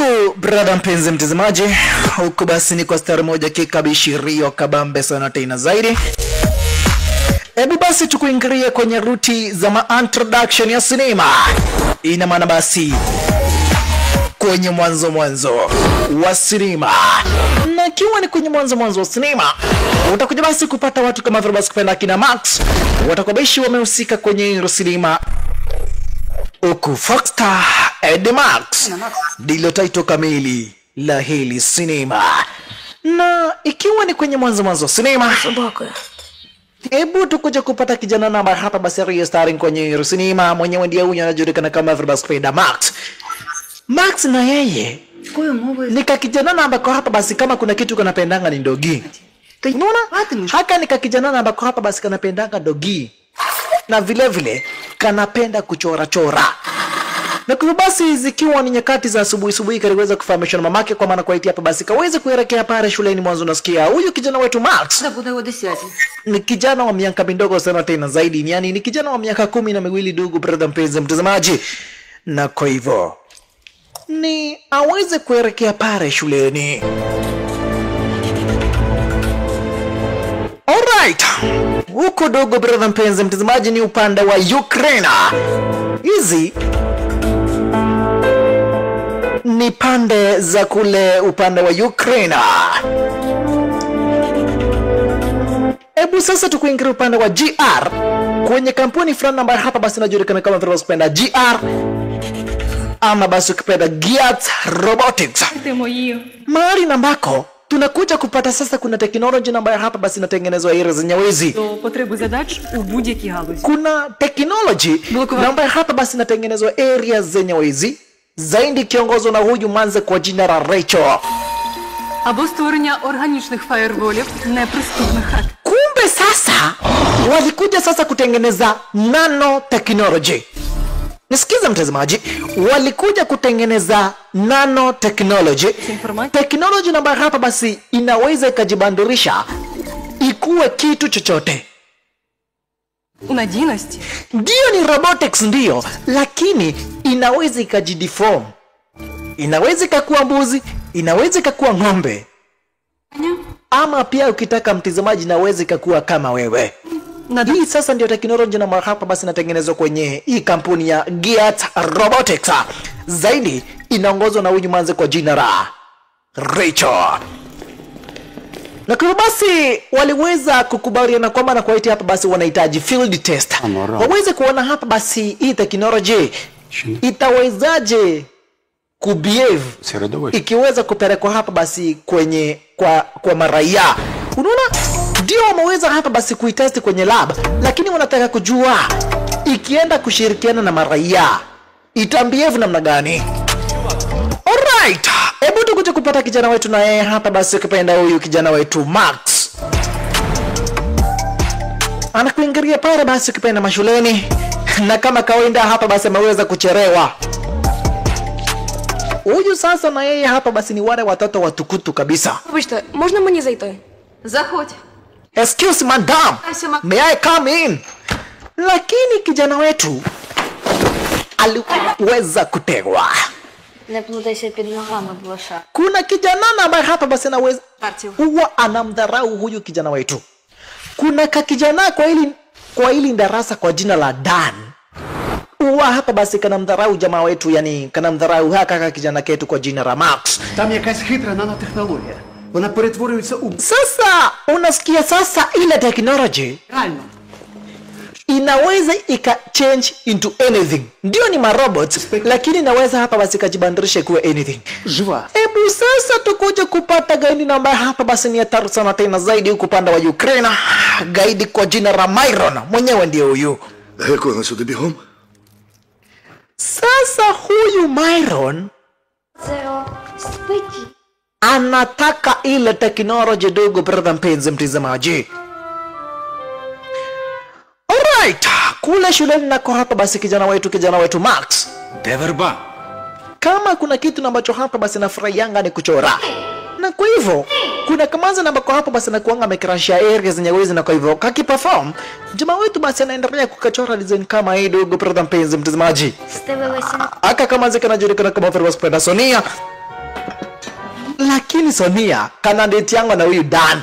Ndugu brother mpenzi mtazamaji, huku basi ni kwa star moja kikabishirio kabambe sana tena zaidi. Hebu basi tukuingirie kwenye ruti za introduction ya sinema. Ina maana basi kwenye mwanzo wa sinema. Na kiwa ni kwenye mwanzo wa sinema, utakuja basi kupata watu kama vile basi kupenda kina Max, watakubashi wamehusika kwenye hilo sinema. Uku Foxstar Ed Max ndilo title kamili la hili sinema. Na ikiwa ni kwenye mwanzo wa sinema, hebu tukuja kupata kijana namba hapa basi aliye starring kwenye hili sinema. Mwenyewe ndiye huyu anajulikana kama vile basi kupenda Max. Max na yeye nika kijana namba kwa hapa basi kama kuna kitu kanapendanga ni dogi. Unaona? Haka nika kijana namba kwa hapa basi kanapendanga dogi. Na vile vile kanapenda kuchora. Na kwa basi zikiwa ni nyakati za asubuhi kaliweza kufahamishwa na mamake kwa maana kwa iti hapa basi kaweza kuelekea pale shuleni. Mwanzo nasikia huyu kijana wetu Max ni kijana wa miaka midogo sana tena zaidi, yani ni kijana wa miaka 12 ndugu brother mpenzi mtazamaji. Na kwa hivyo ni aweze kuelekea pale shuleni. Alright, huko dogo brother mpenzi mtazamaji ni upande wa Ukraine. Hizi ni pande za kule upande wa Ukraine. Ebu sasa tukuingia upande wa GR kwenye kampuni fulani ambayo hapa basi inajulikana kama vile kupenda GR ama basi ukipenda Giat Robotics. Mahali nambako tunakuja kupata sasa kuna teknolojia ambayo hapa basi inatengenezwa area zenye wezi. Kuna teknolojia ambayo hapa basi inatengenezwa area zenye wezi. Zaidi kiongozwa na huyu manze kwa jina la Rachel. Або створення органічних фаєрволів неприступних хат. Kumbe sasa walikuja sasa kutengeneza nanotechnology. Nisikiza mtazamaji, walikuja kutengeneza nanotechnology. Technology ambayo hapa basi inaweza ikajibandirisha ikuwe kitu chochote. Unadійності. Ndio ni robotics ndio, lakini inaweza ikajideform. Inaweza ikakuwa mbuzi, inaweza ikakuwa ng'ombe. Ama pia ukitaka mtazamaji inaweza ikakuwa kama wewe. Hii sasa ndio teknolojia na hapa basi inatengenezwa kwenye hii kampuni ya Giat Robotics. Zaidi inaongozwa na huyu manze kwa jina la Rachel. Na kwa basi waliweza kukubaliana kwamba na kwa iti hapa basi wanahitaji field test. Waweze kuona hapa basi hii teknolojia itawezaje kubehave ikiweza kupelekwa hapa basi kwenye kwa maraia. Unaona? Ndio wameweza hapa basi kuitest kwenye lab, lakini wanataka kujua ikienda kushirikiana na maraia itambehave namna gani. Alright, hebu tukuje kupata kijana wetu na yeye hapa basi ukipenda huyu kijana wetu Max. Anakuingiria pale basi ukipenda mashuleni na kama kawaida hapa basi ameweza kucherewa. Huyu sasa na yeye hapa basi ni wale watoto watukutu kabisa. Вибачте, можна мені зайти? Заходь. Excuse madam, may I come in? Lakini kijana wetu aliweza kutegwa. Не плутайся під ногами, блоша. Kuna kijana ambaye hapa basi anaweza huwa anamdharau huyu kijana wetu. Kuna kakijana kwa hili darasa kwa jina la Dan. Huwa hapa basi kanamdharau jamaa wetu, yani kanamdharau haka kijana ketu kwa jina la Max. Там якась хитра нанотехнологія. Вона перетворюється у... Sasa unasikia sasa ile technology Реально. inaweza change into anything. Ndio ni marobots, lakini inaweza hapa basi kajibandirisha kuwa anything. Жива. Hebu sasa tukuje kupata gaidi namba hapa basi ni hatari sana tena zaidi huko upande wa Ukraine. Gaidi kwa jina la Myron, mwenyewe ndio huyu. Якого сюди бігом? Sasa huyu Myron Це спиті. anataka ile teknolojia dogo brother mpenzi mtazamaji. Alright, kule shuleni nako hapa basi kijana wetu Max. Деверба. Kama kuna kitu ambacho hapa basi nafurahianga ni kuchora. Na kwa hivyo kuna kamaza namba kwa hapa basi nakuanga amekrashia areas zenye wezi, na kwa hivyo kakiperform jamaa wetu basi anaendelea kukachora design kama hii dogo brother mpenzi mtazamaji. З тебе весім. Aka kama zika najulikana kama Ferwas Penda Sonia. Lakini Sonia kana date yangu na huyu Dan.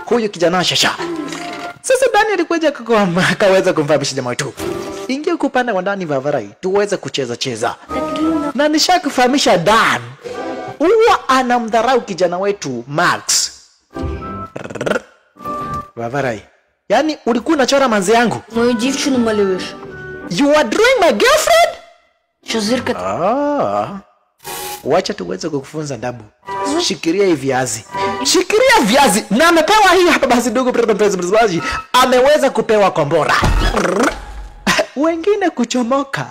Huyu kijana shasha. Sasa Dan alikuja akaweza kumfahamisha jamaa wetu. Ingia kupanda wa ndani Vavarai tuweze kucheza. Na nishakufahamisha Dan. Huwa anamdharau kijana wetu Max. Vavarai. Yani ulikuwa unachora manzi yangu. Мою дівчину малюєш. You are drawing my girlfriend? Що зирка? Wacha tuweze kukufunza ndabu. Shikiria hivi viazi. Shikiria viazi. Na amepewa hii hapa basi ndugu mtazamaji. Ameweza kupewa kombora. Wengine kuchomoka.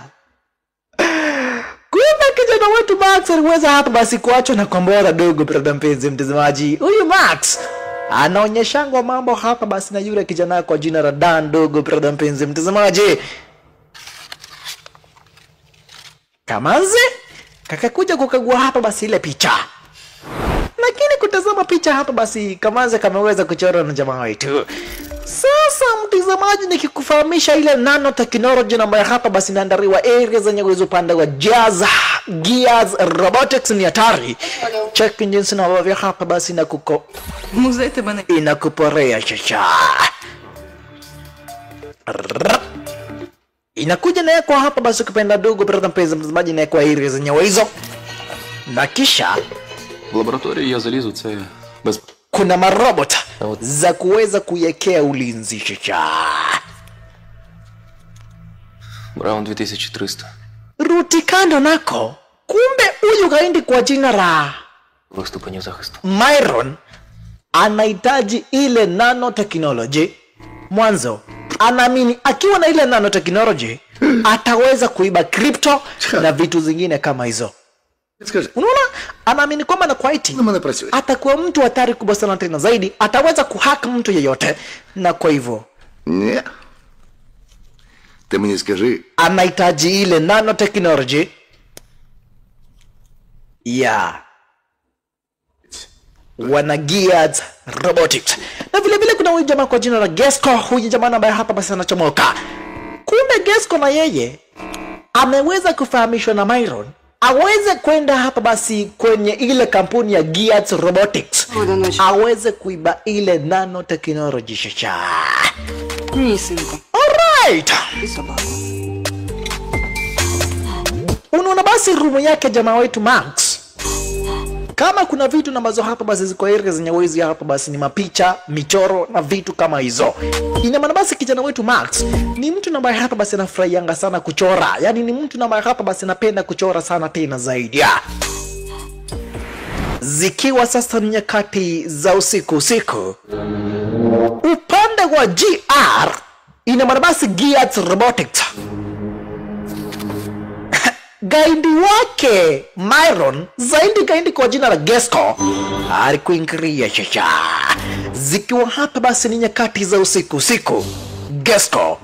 Kumbe kijana wetu Max aliweza hapa basi kuachwa na kombora ndugu mtazamaji. Huyu Max anaonyeshangwa mambo hapa basi na yule kijana kwa jina la Dan ndugu mtazamaji. Kamanzi kakakuja kukagua hapa basi ile picha. Lakini kutazama picha hapa basi Kamanzi kameweza kuchora na jamaa wetu. Sasa mtazamaji nikikufahamisha ile nanotechnology ambayo hapa basi inaandaliwa area zenye uwezo upande wa Gears Robotics ni hatari. Check jinsi na ambavyo hapa basi Музей тебе не... inakuporea shasha. Inakuja na kwa hapa basi kupenda ndugu mtazamaji na kwa area zenye hizo. Na kisha В лабораторії я залізу, це без... kuna marobota za kuweza kuiwekea ulinzi shasha. Браун 2300. Ruti kando nako. Kumbe huyu kaindi kwa jina la Ступенів захисту. Myron anahitaji ile nanotechnology. Mwanzo anaamini akiwa na ile nanotechnology ataweza kuiba crypto na vitu zingine kama hizo. Скажи, Unaona? Anaamini kwamba na kwaiti на мене працює. atakuwa mtu hatari kubwa sana tena zaidi, ataweza kuhack mtu yeyote, na kwa hivyo Ні. Ти мені скажи, anahitaji ile nanotechnology ya wana Gears Robotics. Na vile vile kuna huyu jamaa kwa jina la Gesco, huyu jamaa ambaye hapa basi anachomoka. Kumbe Gesco na yeye ameweza kufahamishwa na Myron aweze kwenda hapa basi kwenye ile kampuni ya Gears Robotics aweze kuiba ile nanotechnology shasha. Ні, синку. Alright. І собаку. Unaona basi rumu yake jamaa wetu Max. Kama kuna vitu na ambazo hapa basi ziko area zenye uwezo hapa basi ni mapicha, michoro na vitu kama hizo. Ina maana basi kijana wetu Max ni mtu ambaye hapa basi anafurahianga sana kuchora. Yaani ni mtu ambaye hapa basi anapenda kuchora sana tena zaidi. Zikiwa sasa ni nyakati za usiku. Upande wa GR ina maana basi Gears Robotics. Gaindi wake Myron zaidi gaindi kwa jina la Gesco alikuingiria shasha. Zikiwa hapa basi ni nyakati za usiku Gesco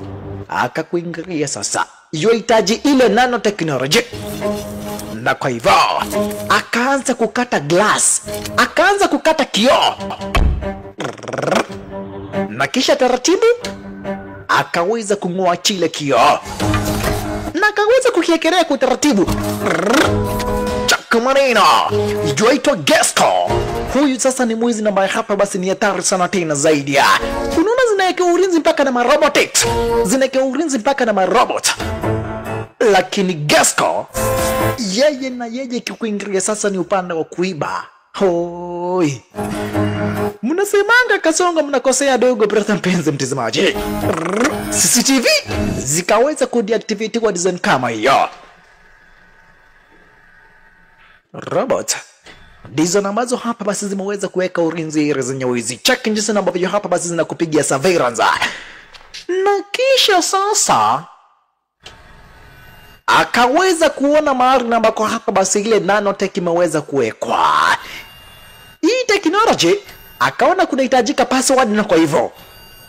akakuingiria sasa. Yohitaji ile nanotechnology. Na kwa hivyo akaanza kukata glass, akaanza kukata kioo. Na kisha taratibu akaweza kung'oa chile kioo. Na akaweza kukiekelea kwa utaratibu. Chakamanina yuaitwa Gesco. Huyu sasa ni mwizi ambaye hapa basi ni hatari sana tena zaidi. Unaona zinaekea ulinzi mpaka na marobotics, zinaekea ulinzi mpaka na marobot. Lakini Gesco yeye kikuingiria sasa ni upande wa kuiba. Hoi. Mnasemanga kasonga mnakosea dogo brother mpenzi mtazamaji. CCTV zikaweza kudeactivate kwa design kama hiyo. Robot ndizo ambazo hapa basi zimeweza kuweka ulinzi zenye wizi. Check jinsi ambavyo hapa basi zinakupigia surveillance. Na kisha sasa akaweza kuona mahali ambako hapa basi ile nanotech imeweza kuwekwa. Hii technology akaona kunahitajika password, na kwa hivyo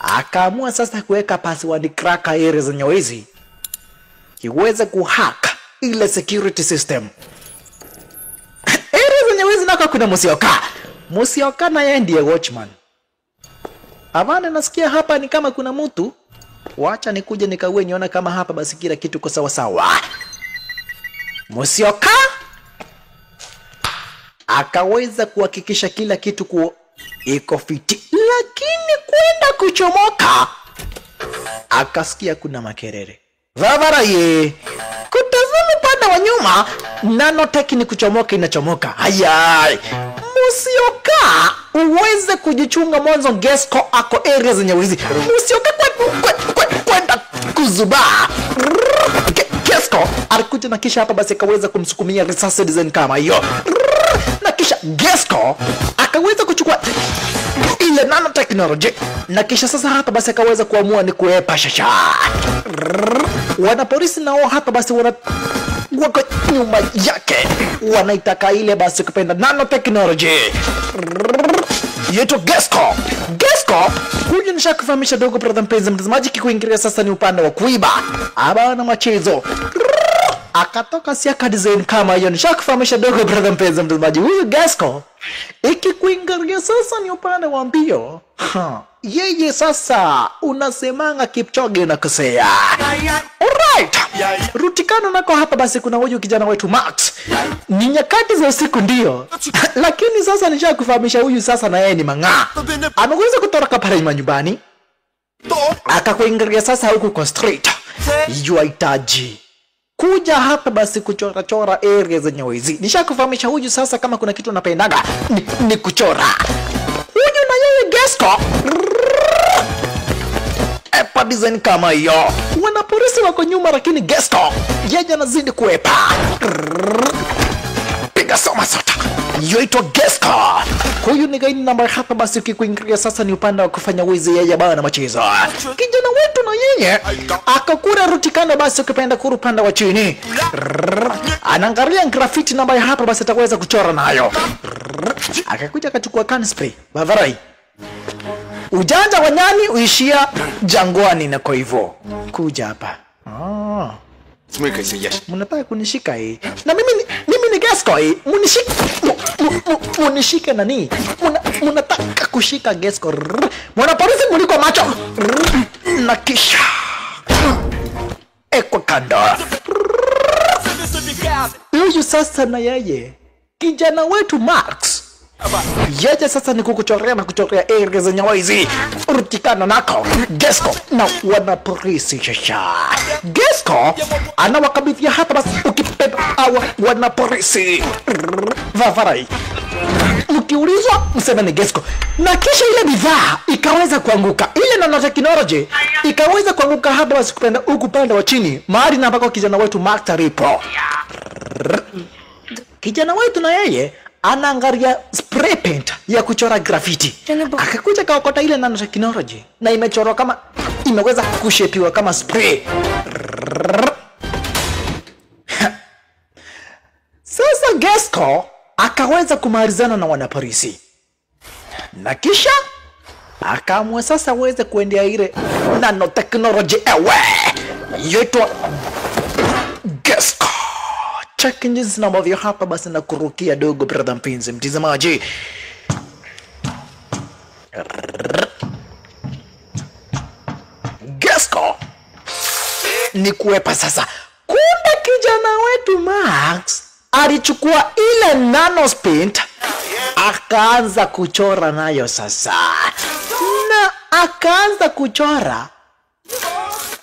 akaamua sasa kuweka password cracker area zenye wizi kiweze kuhack ile security system. Area zenye wizi nako kuna Musioka na yeye ndiye watchman. Amana nasikia hapa ni kama kuna mtu. Wacha nikuje nikaue niona kama hapa basi kila kitu kwa sawa. Musioka akaweza kuhakikisha kila kitu iko fiti, lakini kwenda kuchomoka akasikia kuna makerere. Vavaraye kutazama pande wa nyuma, nanotech ni kuchomoka, inachomoka. Hayai musioka uweze kujichunga mwanzo. Gesco ako area zenye wizi, musioka kwenda kuzubaa. Gesco alikuja na kisha hapa basi akaweza kumsukumia risasi design kama hiyo, na kisha Gesco akaweza kuchukua ile nanotechnology, na kisha sasa hapa basi akaweza kuamua ni kuepa shasha. Wanapolisi nao hapa basi wako nyuma yake, wanaitaka ile basi kupenda nanotechnology yetu Gesco. Gesco huyu nishakufahamisha dogo brother mpenzi mtazamaji, kikuingilia sasa ni upande wa kuiba abana machezo. Akatoka siaka design kama hiyo, nishakufahamisha dogo brother mpenzi mtazamaji. Huyu Gesco ikikuingilia sasa ni upande wa mbio. Yeye sasa unasemanga Kipchoge na kusea. Alright. Rutikano nako hapa basi kuna huyu kijana wetu Max. Ni nyakati za usiku ndio. Lakini sasa nishakufahamisha huyu sasa na yeye ni mang'aa. Ameweza kutoroka pale nyumbani. Akakuingilia sasa huku kwa street. Yuahitaji kuja hapa basi kuchora chora area zenye wizi. Nishakufahamisha huyu sasa kama kuna kitu anapendaga ni kuchora. Huyu na yeye Gesco epa design kama hiyo. Wanapolisi wako nyuma, lakini Gesco yeye anazidi kuepa. Piga soma sota. Yoitwa Gesco. Huyu ni gaini namba hapa basi ukikuingilia sasa ni upande wa kufanya wizi yeye bana machezo. Kijana wetu na yeye akakura Rutikano basi ukipenda kuru upande wa chini. Anaangalia graffiti namba hapa basi ataweza kuchora nayo. Akakuja akachukua can spray. Bavarai. Ujanja wa nyani uishia jangwani, na kwa hivyo kuja hapa. Mnataka kunishika hii? Na mimi ni Gesco hii. Munishike nani? Mnataka kushika Gesco. Mwanapolisi mliko macho. Na kisha ekwa kando. Huyu sasa na yeye kijana wetu Max, yeye sasa ni kukuchorea na kuchorea area zenye wizi. Rutikano nako Gesco na wanapolisi shasha. Gesco anawakabidhia hapa basi ukipenda hawa wanapolisi. Vavarai mkiulizwa mseme ni Gesco, na kisha ile bidhaa ikaweza kuanguka, ile nanotechnology ikaweza kuanguka hapa basi kupenda huku pande wa chini mahali na ambako kijana wetu Max alipo. Kijana wetu na yeye anaangalia spray paint ya kuchora graffiti. Akakuja kaokota ile nanotechnology na imechorwa kama imeweza kushepiwa kama spray. Sasa Gesco akaweza kumalizana na wanapolisi, na kisha akaamua sasa aweze kuendea ile nanotechnology ewe yetu Gesco. Check engines na ambavyo hapa basi na kurukia dogo brother mpenzi mtazamaji. Gesco ni kuepa sasa. Kumbe kijana wetu Max alichukua ile nanospint akaanza kuchora nayo sasa, na akaanza kuchora.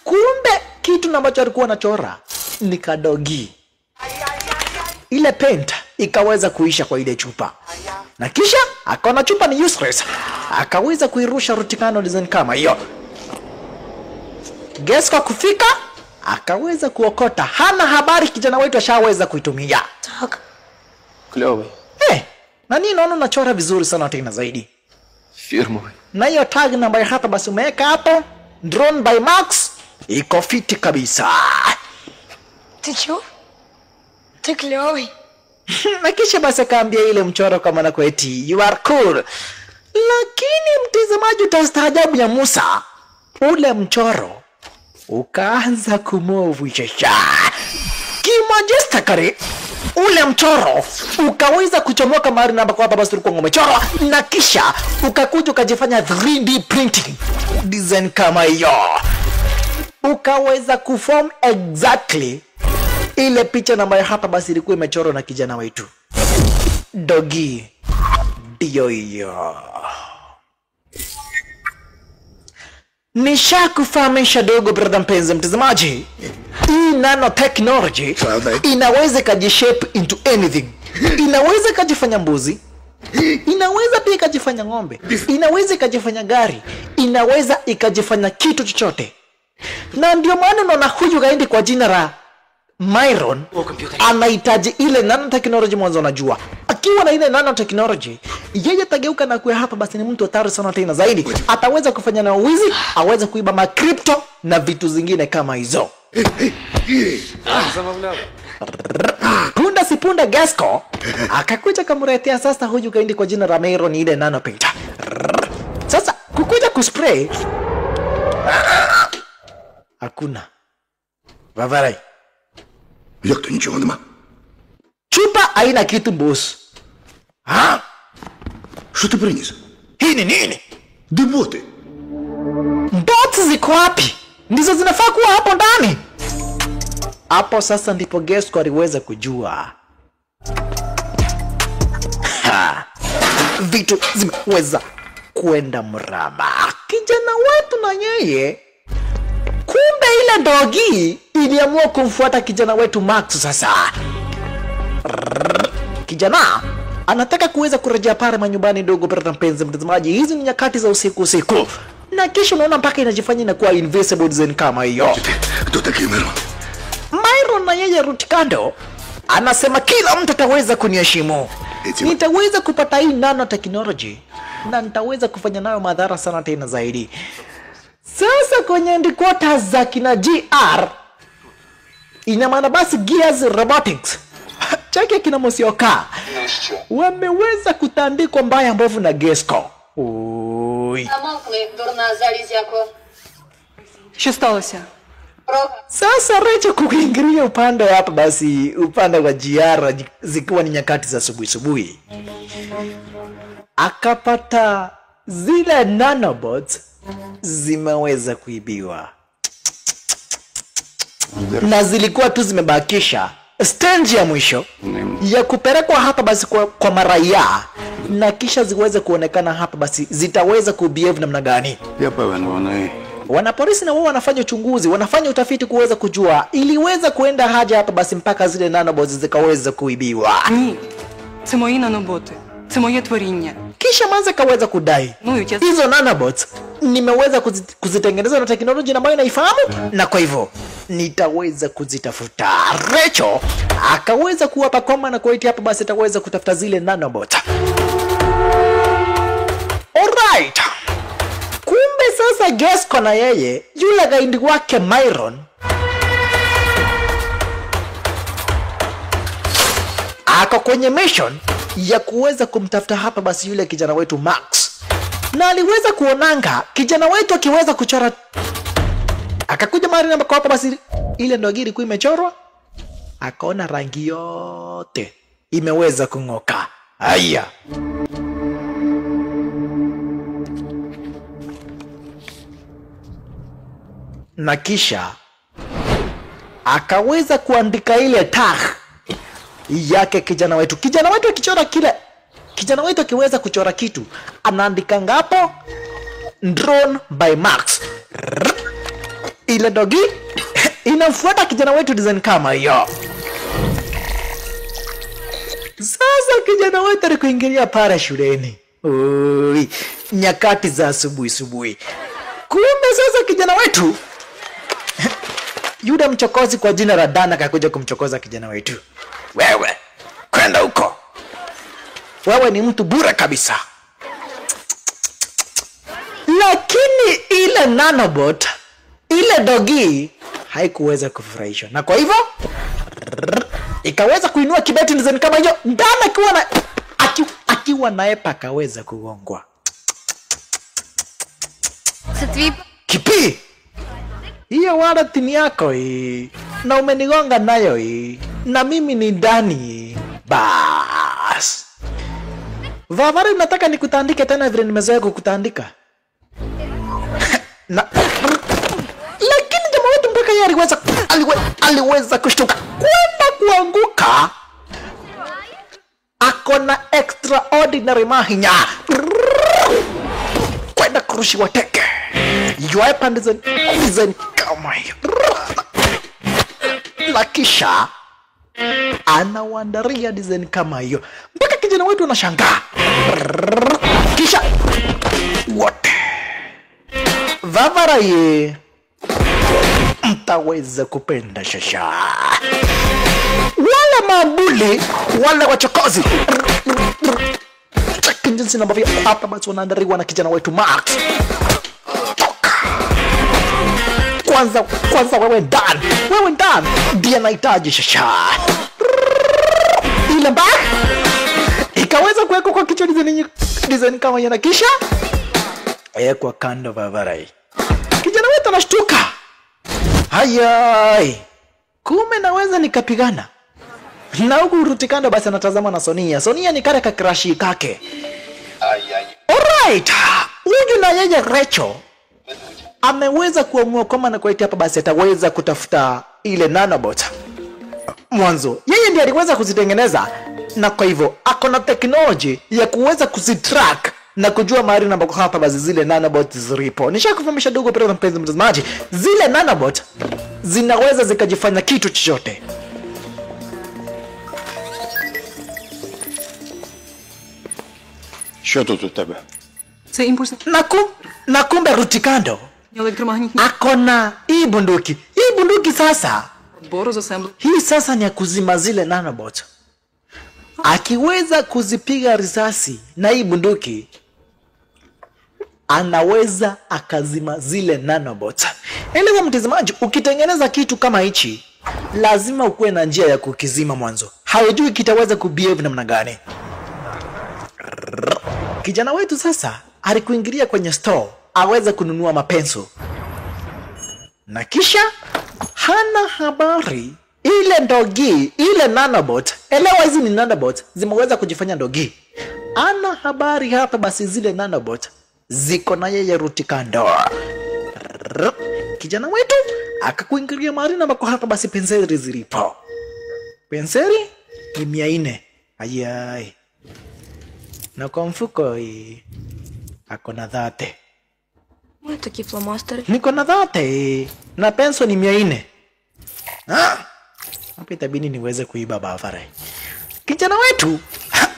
Kumbe kitu ambacho alikuwa anachora ni kadogi. Ile paint ikaweza kuisha kwa ile chupa, na kisha akaona chupa ni useless, akaweza kuirusha Rutikano design kama hiyo. Gesco kufika akaweza kuokota, hana habari kijana wetu ashaweza kuitumia. Клёвый. Na nini naona unachora vizuri sana tena zaidi. Фирмовый. Na hiyo tag namba hapa basi umeweka hapo, drawn by Max, iko fiti kabisa. Ты чё? Ты клёвый. Na kisha basi akaambia ile mchoro kama na kweti you are cool. Lakini mtazamaji utastaajabu ya Musa, ule mchoro ukaanza kumove shasha kimajestakari. Ule mchoro ukaweza kuchomoka mahali na ambako hapa basi ulikuwa umechorwa, na kisha ukakuja ukajifanya 3D printing design kama hiyo, ukaweza kuform exactly ile picha ambayo hapa basi ilikuwa imechorwa na kijana wetu. dogi ndio hiyo. Nishakufahamisha dogo brother mpenzi mtazamaji, hii nanotechnology inaweza kujishape into anything. Inaweza kujifanya mbuzi, inaweza pia ikajifanya ng'ombe, inaweza ikajifanya gari, inaweza ikajifanya kitu chochote. Na ndio maana unaona huyu gaindi kwa jina la Myron anahitaji ile nanotechnology. Mwanzo unajua akiwa na ile nanotechnology yeye atageuka na kuwa hapa basi ni mtu hatari sana tena zaidi. Ataweza kufanya na wizi, aweza kuiba ma crypto na vitu zingine kama hizo. Punda si punda Gasco akakuja kamretea sasa huyu gaindi kwa jina la Myron ile nanopita. Sasa kukuja kuspray hakuna. Vavarai. Як то нічого нема? Chupa haina kitu boss. А? Що ти приніс? Hii ni nini? Де боти? Bots ziko wapi? Ndizo zinafaa kuwa hapo ndani. Hapo sasa ndipo Gasco aliweza kujua. Vitu zimeweza kwenda mrama. Kijana wetu na yeye kumbe ile dogi iliamua kumfuata kijana wetu Max sasa. Kijana anataka kuweza kurejea pale manyumbani dogo brother mpenzi mtazamaji. Hizi ni nyakati za usiku. Na kisha unaona mpaka inajifanya inakuwa invisible zen kama hiyo. Хто такий Мирон? Myron na yeye Rutikando anasema kila mtu ataweza kuniheshimu. Nitaweza kupata hii nanotechnology na nitaweza kufanya nayo madhara sana tena zaidi. Sasa kwenye headquarters za kina GR ina maana basi Gears Robotics chake kina Musioka wameweza kutandikwa mbaya mbovu na Gasco. Ой. Що сталося? Sasa Recho kuingilia upande hapa basi upande wa GR zikiwa ni nyakati za asubuhi. Akapata zile nanobots zimeweza kuibiwa. Na zilikuwa tu zimebakisha stage ya mwisho ya kupelekwa hapa basi kwa maraia, na kisha ziweze kuonekana hapa basi zitaweza kubehave namna gani. Я певен, вони... Wanapolisi na wao wanafanya uchunguzi, wanafanya utafiti kuweza kujua iliweza kuenda haja hapa basi mpaka zile nanobots zikaweza kuibiwa. Ні. Це мої наноботи. Це моє творіння. Kisha Manze kaweza kudai hizo nanobots nimeweza kuzitengeneza na teknolojia ambayo naifahamu, na kwa hivyo nitaweza kuzitafuta. Recho akaweza kuwapa koma na kuiti hapa basi ataweza kutafuta zile nanobots. Alright. Kumbe sasa Gasco na yeye yule gaindi wake Myron ako kwenye mission ya kuweza kumtafuta hapa basi yule kijana wetu Max. Na aliweza kuonanga kijana wetu akiweza kuchora, akakuja mahali ambako hapa basi ile ndogiri kwa imechorwa, akaona rangi yote imeweza kung'oka. Haya, na kisha akaweza kuandika ile tag yake kijana wetu. Kijana wetu akichora kile, kijana wetu akiweza kuchora kitu anaandika ngapo drawn by Max. Ile dogi inamfuata kijana wetu design kama hiyo. Sasa kijana wetu alikuingilia pale shuleni. Oi, nyakati za asubuhi. Kumbe sasa kijana wetu yule mchokozi kwa jina la Dana akakuja kumchokoza kijana wetu. Wewe kwenda huko, wewe ni mtu bure kabisa. Lakini ile nanobot, ile dogi haikuweza kufurahishwa, na kwa hivyo ikaweza kuinua kibeti nzani kama hiyo. Dana akiwa naye pakaweza kugongwa. Kipi? Hiyo wallet ni yako hii, na umenigonga nayo hii, na mimi ni Dani. Bas. Vavari, unataka nikutandike tena vile nimezoea kukutandika? Na lakini jamaa wetu mpaka yeye aliweza kushtuka kwenda kuanguka akona extraordinary mahinya kwenda kurushiwa teke yue pande design kama hiyo, na kisha anawandaria design kama hiyo mpaka kijana wetu anashangaa. Kisha wote Vavarai mtaweza kupenda shasha. Wala mabuli wala wachokozi chaki jinsi na mbavia hapa basi wanaandariwa na kijana wetu Max. Kwanza wewe ndani ndiye anahitaji shasha. Ile mbaya ikaweza kuwekwa kwa kichwa design kama yana, kisha kwa kando Vavarai. Kijana wetu anashtuka. Hayai, kume naweza nikapigana na huku Rutikando basi anatazama na Sonia ni kare kakrashi kake. Alright, huyu na yeye Rachel ameweza kuamua kama na kwaiti hapa basi ataweza kutafuta ile nanobot. Mwanzo yeye ndiye aliweza kuzitengeneza, na kwa hivyo akona technology ya kuweza kuzitrack na kujua mahali na ambako hapa basi zile nanobot zilipo. Nishakufahamisha dogo pale mpenzi mtazamaji, zile nanobot zinaweza zikajifanya kitu chochote. Що тут у тебе? Це імпульс Na kumbe Rutikando електромагнітний akona hii bunduki sasa. бору засемблер. Hii sasa ni ya kuzima zile nanobot. Akiweza kuzipiga risasi na hii bunduki, anaweza akazima zile nanobot. Elewa mtazamaji, ukitengeneza kitu kama hichi lazima ukuwe na njia ya kukizima mwanzo. Haujui kitaweza kubehave namna gani. Kijana wetu sasa alikuingilia kwenye store aweze kununua mapenso, na kisha hana habari ile ndogi, ile nanobot. Elewa hizi ni nanobot zimeweza kujifanya ndogi. Ana habari hapa basi zile nanobot ziko na yeye Rutikando. Kijana wetu akakuingilia mahali na ambako hapa basi penseli zilipo. Penseli ni 400. Ayai. Na kwa mfuko ako na 30. Ой, такі фломастери. Niko na 30 na penso ni 400. Hapa itabidi niweze kuiba Vavarai. Kijana wetu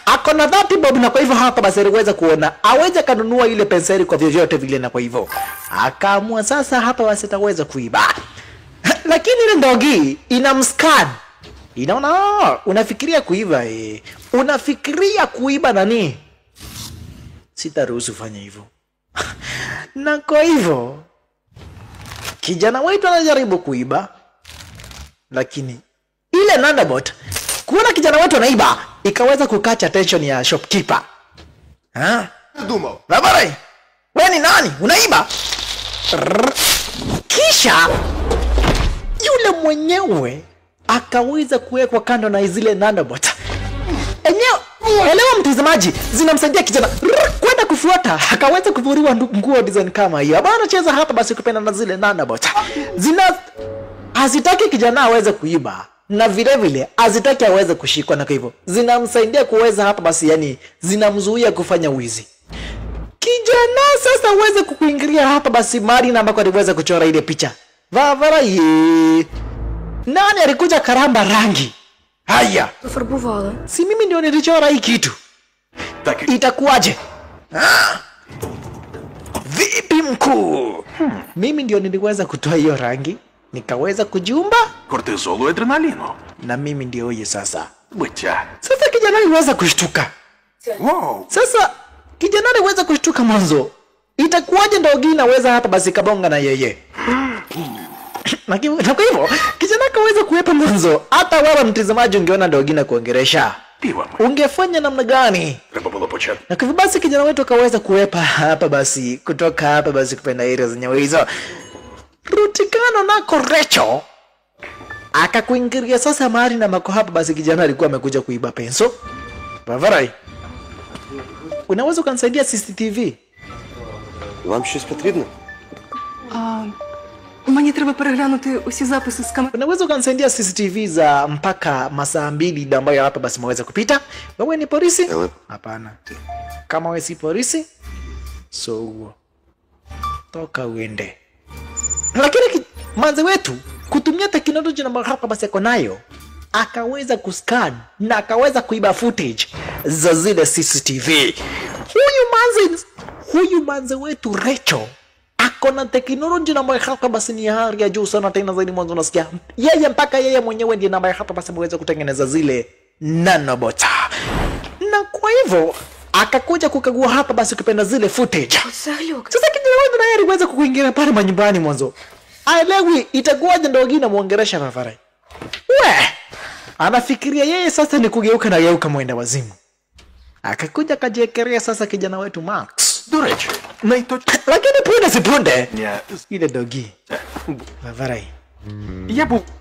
ako na 30 bob, na kwa hivyo hapa basi aliweza kuona aweze kanunua ile penseli kwa vyovyote vile, na kwa hivyo akaamua sasa hapa basi ataweza kuiba. Lakini ile ndogi inamscan. Inaona unafikiria kuiba unafikiria kuiba nani? Sitaruhusu fanya hivyo. Na kwa hivyo kijana wetu anajaribu kuiba, lakini ile nanobot kuona kijana wetu anaiba ikaweza kukatch attention ya shopkeeper. Думав. Vavarai, wewe ni nani? Unaiba? Kisha yule mwenyewe akaweza kuwekwa kando na zile nanobot. Elewa mtazamaji, zinamsaidia kijana kwenda kufuata, akaweza kuvuriwa nguo design kama hiyo. Bana cheza hapa basi kupenda na zile nanobot. Hazitaki kijana aweze kuiba, na vile vile hazitaki aweze kushikwa, na kwa hivyo zinamsaidia kuweza hapa basi, yani zinamzuia kufanya wizi. Kijana sasa aweze kukuingilia hapa basi mali na ambako aliweza kuchora ile picha. Vavarai. Nani alikuja karamba rangi? Haya. Пофарбували. Si mimi ndio nilichora hii kitu. Itakuwaje? Vipi mkuu? Mimi ndio niliweza kutoa hiyo rangi, nikaweza kujiumba, Кортизолу і адреналіну. na mimi ndio huyu sasa. Биття. Sasa kijana aliweza kushtuka. Вау. Sasa kijana aliweza kushtuka mwanzo. Itakuwaje ndogi naweza hapa basi kabonga na yeye? Na kwa hivyo kijana kaweza kuepa mwanzo. Hata wewe mtazamaji ungeona ndogi na kuongeresha, Півами. ungefanya namna gani? Треба було почати. Na kwa hivyo basi kijana wetu akaweza kuepa hapa basi, kutoka hapa basi kupenda area zenye hizo. Rutikano nako Rachel akakuingilia sasa mahali na mako hapa basi kijana alikuwa amekuja kuiba penso. Vavarai, unaweza kunisaidia CCTV? Вам щось потрібно? Мені Мені треба переглянути усі записи з камер. Unaweza ukanisaidia CCTV za mpaka masaa 2 ambayo hapa basi maweza kupita? Wewe ni polisi? Hapana. Kama wewe si polisi, so toka uende. Lakini manze wetu kutumia teknolojia ambayo hapa basi yako nayo, akaweza kuscan na akaweza kuiba footage za zile CCTV. Huyu manze wetu Rachel akona teknolojia ambayo hapa basi ni hali ya juu sana, tena zaidi mwanzo unasikia yeye mpaka yeye mwenyewe ndiye ambaye hapa basi ameweza kutengeneza zile nanobot. Na kwa hivyo akakuja kukagua hapa basi ukipenda zile footage. Sasa kijana wetu naye aliweza kuingia pale manyumbani mwanzo. Aelewi itakuwaje ndio gina muongeresha Fafarai. Anafikiria yeye sasa ni kugeuka na geuka mwenda wazimu. Akakuja kajiekelea sasa kijana wetu Max. Dureche. Lakini punde si punde. Ile dogi. Fafarai.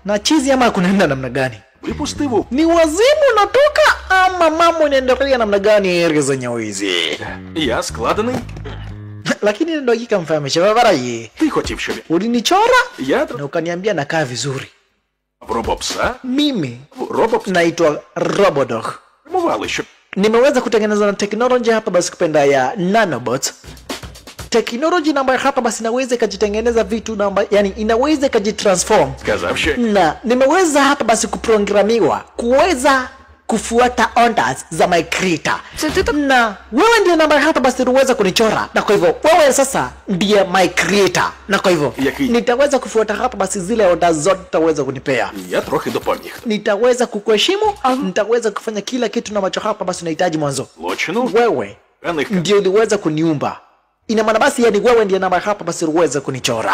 Na chizi ama kunaenda namna gani? Випустив. Ni wazimu natoka ama mambo inaendelea namna gani area za Nyawizi? Я складений. Lakini ndio ikamfahamisha Fafarai. Ти хотів, щоб Ulinichora я na ukaniambia nakaa vizuri. робопса. Mimi Робопс naitwa Robodog. мували, щоб Nimeweza kutengeneza na teknolojia hapa basi kupenda ya nanobot. Teknolojia ambayo hapa basi inaweza kujitengeneza vitu na yani inaweza kujitransform. сказав, що Na nimeweza hapa basi kuprogramiwa kuweza kufuata orders za my creator. Na wewe ndiye namba hapa basi uweza kunichora. Na kwa hivyo wewe sasa ndiye my creator. Na kwa hivyo nitaweza kufuata hapa basi zile orders zote utaweza kunipea. я трохи допоміг. Nitaweza kukuheshimu, nitaweza kufanya kila kitu na ambacho hapa basi unahitaji mwanzo. Злочину. Wewe ndio uliweza kuniumba. Ina maana basi yani wewe ndiye namba hapa basi uweza kunichora.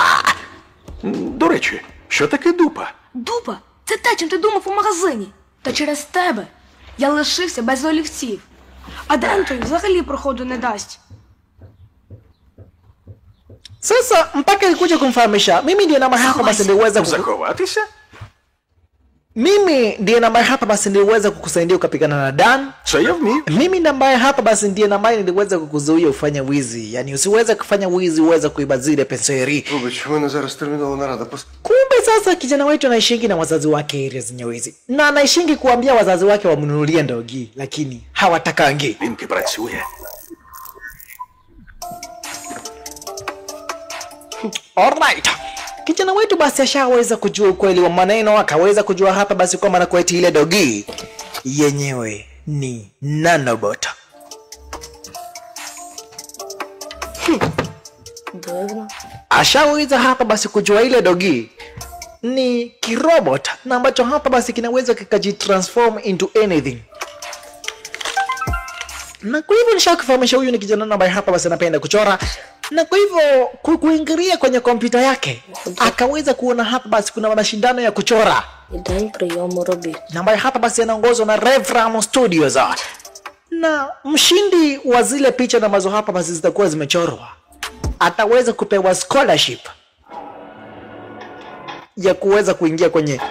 До речі, що таке дупа? Дупа, це те, чим ти думав у магазині. Та через тебе я лишився без олівців. А Ден взагалі проходу не дасть. Sasa mpaka ilikuja kumfahamisha mimi ndiye namba hapa basi niliweza Заховатися? Mimi ndiye namba hapa basi niliweza kukusaidia ukapigana na Dan. Це я вмію. Mimi namba hapa basi ndiye namba niliweza kukuzuia ufanye wizi. Yani usiweze kufanya wizi, uweze kuiba zile penseri. Вибач, у мене зараз термінова нарада. Kumbe sasa kijana wetu anaishingi na wazazi wake area zenye wizi. Na anaishingi kuambia wazazi wake wamnunulie ndogi, lakini hawatakangi. Він працює. Alright. Kijana wetu basi ashaweza kujua ukweli wa maneno, akaweza kujua hapa basi kwamba nakueti ile dogi yenyewe ni nanobot. Дивно. Ashaweza hapa basi kujua ile dogi ni kirobot na ambacho hapa basi kinaweza kikajitransform into anything. Na kwa hivyo nishakufahamisha huyu ni kijana ambaye hapa basi anapenda kuchora. Na kwa hivyo kuingilia kwenye kompyuta yake akaweza kuona hapa basi kuna mashindano ya kuchora. І день прийому робіт. Na ambaye hapa basi anaongozwa na Revram Studios. Na mshindi wa zile picha ambazo hapa basi zitakuwa zimechorwa ataweza kupewa scholarship ya kuweza kuingia kwenye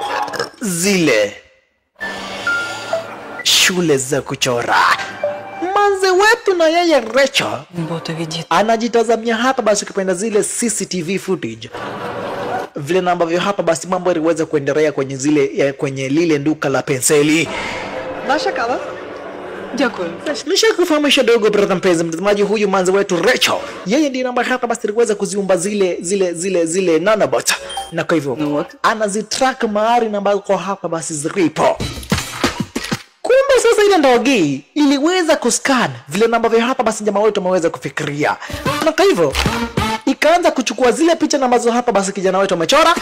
zile shule za kuchora. Manze wetu na yeye Rachel Бота віді. anajitazamia hapa basi ukipenda zile CCTV footage vile ambavyo hapa basi mambo yaliweza kuendelea kwenye zile kwenye lile duka la penseli. Nashakala Дякую. nishakufahamisha dogo brother mpenzi mtazamaji, huyu manze wetu Rachel yeye ndiye namba hapa basi aliweza kuziumba zile nanobot, na kwa hivyo anazitrack mahali namba kwa hapa basi zilipo. Kumbe sasa ile ndogi iliweza kuscan vile namba vya hapa basi jamaa wetu ameweza kufikiria, na kwa hivyo ikaanza kuchukua zile picha ambazo hapa basi kijana wetu amechora,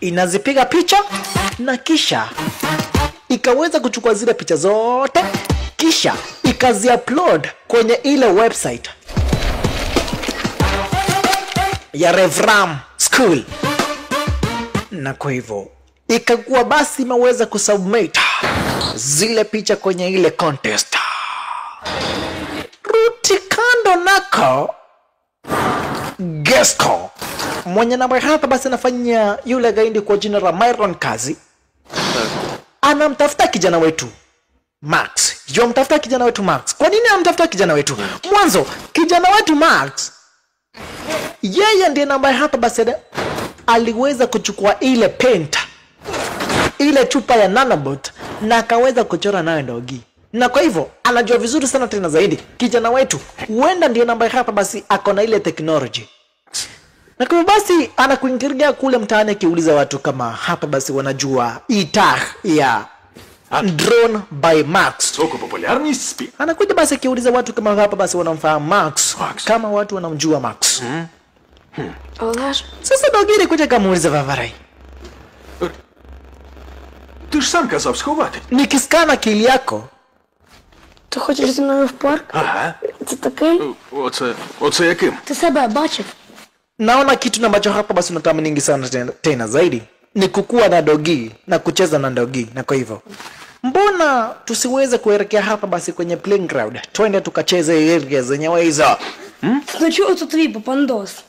inazipiga picha na kisha ikaweza kuchukua zile picha zote kisha ikazi-upload kwenye ile website ya Revram School, na kwa hivyo ikakuwa basi imeweza kusubmit zile picha kwenye ile contest. Ruti kando nako Gesco mwenye namba hapa basi anafanya yule gaindi kwa jina la Myron kazi, anamtafuta kijana wetu Max. Mtafuta kijana wetu Max. Kwa nini anamtafuta kijana wetu? Mwanzo kijana wetu Max yeye ndiye ambaye hapa basi aliweza kuchukua ile paint, ile chupa ya nanobot, na akaweza kuchora nayo Ndogi. Na kwa hivyo anajua vizuri sana tena zaidi kijana wetu, huenda ndiye ambaye hapa basi akona ile technology. Na kwa basi anakuingiria kule mtaani akiuliza watu kama hapa basi wanajua ita ya Drone by Max. Soko popularність спі. Anakuja basi akiuliza watu kama hapa basi wanamfahamu Max. Kama watu wanamjua Max. Але ж Sasa Ndogi kuja kamuuliza Vavarai. Ти ж сам казав сховати. Nikiskana akili yako, ти хочеш зі мною в парк? Ага. Це такий? Оце яким? Ти себе бачив? naona kitu ambacho hapa basi unatamani sana tena zaidi ni kukua na Ndogi na kucheza na Ndogi. Na kwa hivyo mbona tusiweze kuelekea hapa basi kwenye playground, twende tukacheze area zenyewe hizo. Для чого це твій папандос?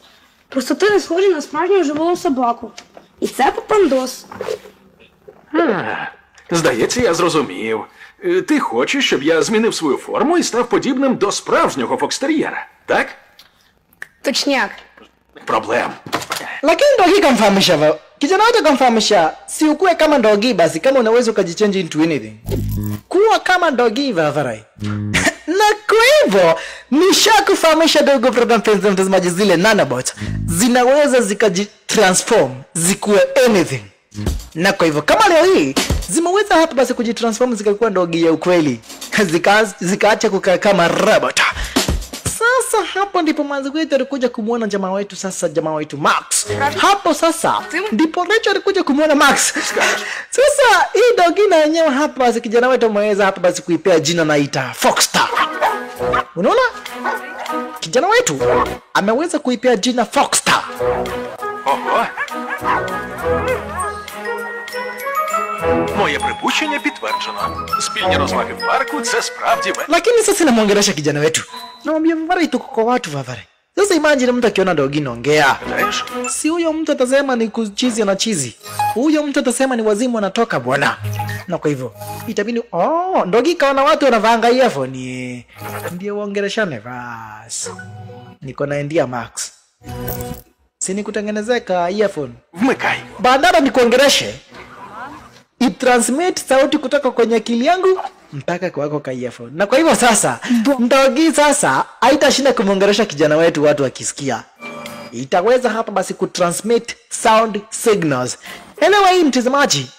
Просто ти не схожий на справжню живу собаку. І це папандос. Здається, я зрозумів. Ти хочеш, щоб я змінив свою форму і став подібним до справжнього фокстер'єра, так? Точняк. Проблем. Lakini Ndogi kamfahamisha kijana wetu, kamfahamisha si ukue kama Ndogi basi, kama unaweza ukajichange into anything, kuwa kama Ndogi Vavarai. Na kwa hivyo nishakufahamisha dogo program penzi mtazamaji, zile nanobot zinaweza zikajitransform zikuwe anything. Na kwa hivyo kama leo hii zimeweza hapa basi kujitransform zikakuwa Ndogi ya ukweli, zikaacha kukaa kama robot. Sasa hapo ndipo mwanzo wetu alikuja kumuona jamaa wetu, sasa jamaa wetu Max. Hapo sasa ndipo Rachel alikuja kumuona Max. Sasa hii Ndogi na yenyewe hapa basi kijana wetu ameweza hapa basi kuipea jina naita Foxstar. Unaona? Kijana wetu ameweza kuipea jina Foxstar. Ого. Моє припущення підтверджено. Спільні розваги в парку – це справді Lakini sasa namwongelesha kijana wetu. Namwambia Vavarai tuko kwa watu Vavarai. Sasa imagine mtu akiona Ndogi naongea. Знаєш? Si huyo mtu atasema ni kuchizi na chizi. Huyo mtu atasema ni wazimu anatoka bwana. Na kwa hivyo itabidi Ndogi kaona watu wanavanga earphone. Ndio waongeleshane basi. Niko na ndia Max. Si nikutengenezeka earphone. Вмикай. Badala nikuongeleshe, i-transmit sauti kutoka kwenye akili yangu mpaka kwako ka earphone. Na kwa hivyo sasa Ndogi sasa haitashinda kumuongelesha kijana wetu watu wakisikia. Itaweza hapa basi kutransmit sound signals. Elewa hii mtazamaji,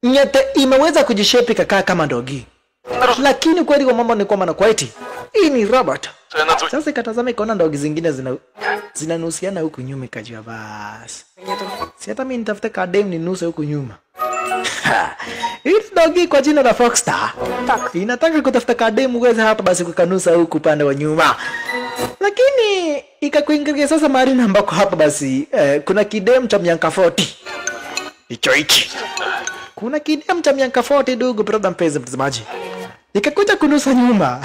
nyete imeweza kujishape kakaa kama Ndogi. Lakini kweli kwa mambo ni kwamba na kwaiti hii ni robot. Sasa ikatazama ikaona Ndogi zingine zinanusiana huku nyuma, ikajua basi si hata mimi nitafute kadem ni nusu huku nyuma. Hii Ndogi kwa jina la Foxstar inataka kutafuta kadem uweze hapa basi kukanusa huku upande wa nyuma. Lakini ikakuingiria sasa mahali ambako hapa basi kuna kidem cha miaka 40. Hichi kuna kidem cha miaka 40 dogo brother mpenzi mtazamaji. Ikakuja kunusa nyuma.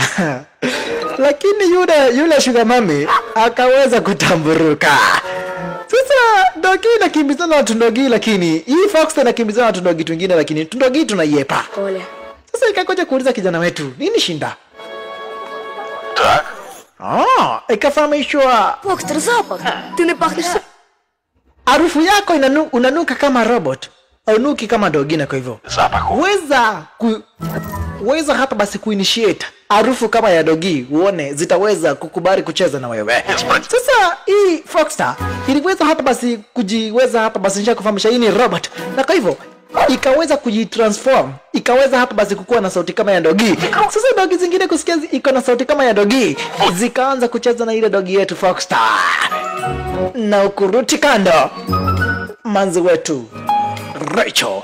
Lakini yule sugar mami akaweza kutamburuka. Sasa Ndogi inakimbizana na watu Ndogi, lakini hii Foxstar inakimbizana na watu Ndogi wengine, lakini Ndogi tunaiepa. Оля. Sasa ikakuja kuuliza kijana wetu, nini shinda? Так. Ikafahamishwa Фокстер, запах. Ти не пахнеш. harufu yako unanuka kama robot, unuki kama Ndogi. Na kwa hivyo Запаху. weza hapa basi kuinitiate harufu kama ya Ndogi, uone zitaweza kukubali kucheza na wewe. Sasa hii Foxstar iliweza hapa basi kujiweza hapa basi nisha kufahamisha hii ni robot. Na kwa hivyo ikaweza kujitransform, ikaweza hapa basi kukuwa na sauti kama ya Ndogi. Sasa Ndogi zingine kusikia iko na sauti kama ya Ndogi, zikaanza kucheza na ile Ndogi yetu Foxstar. Na ukuruti kando, manzi wetu Rachel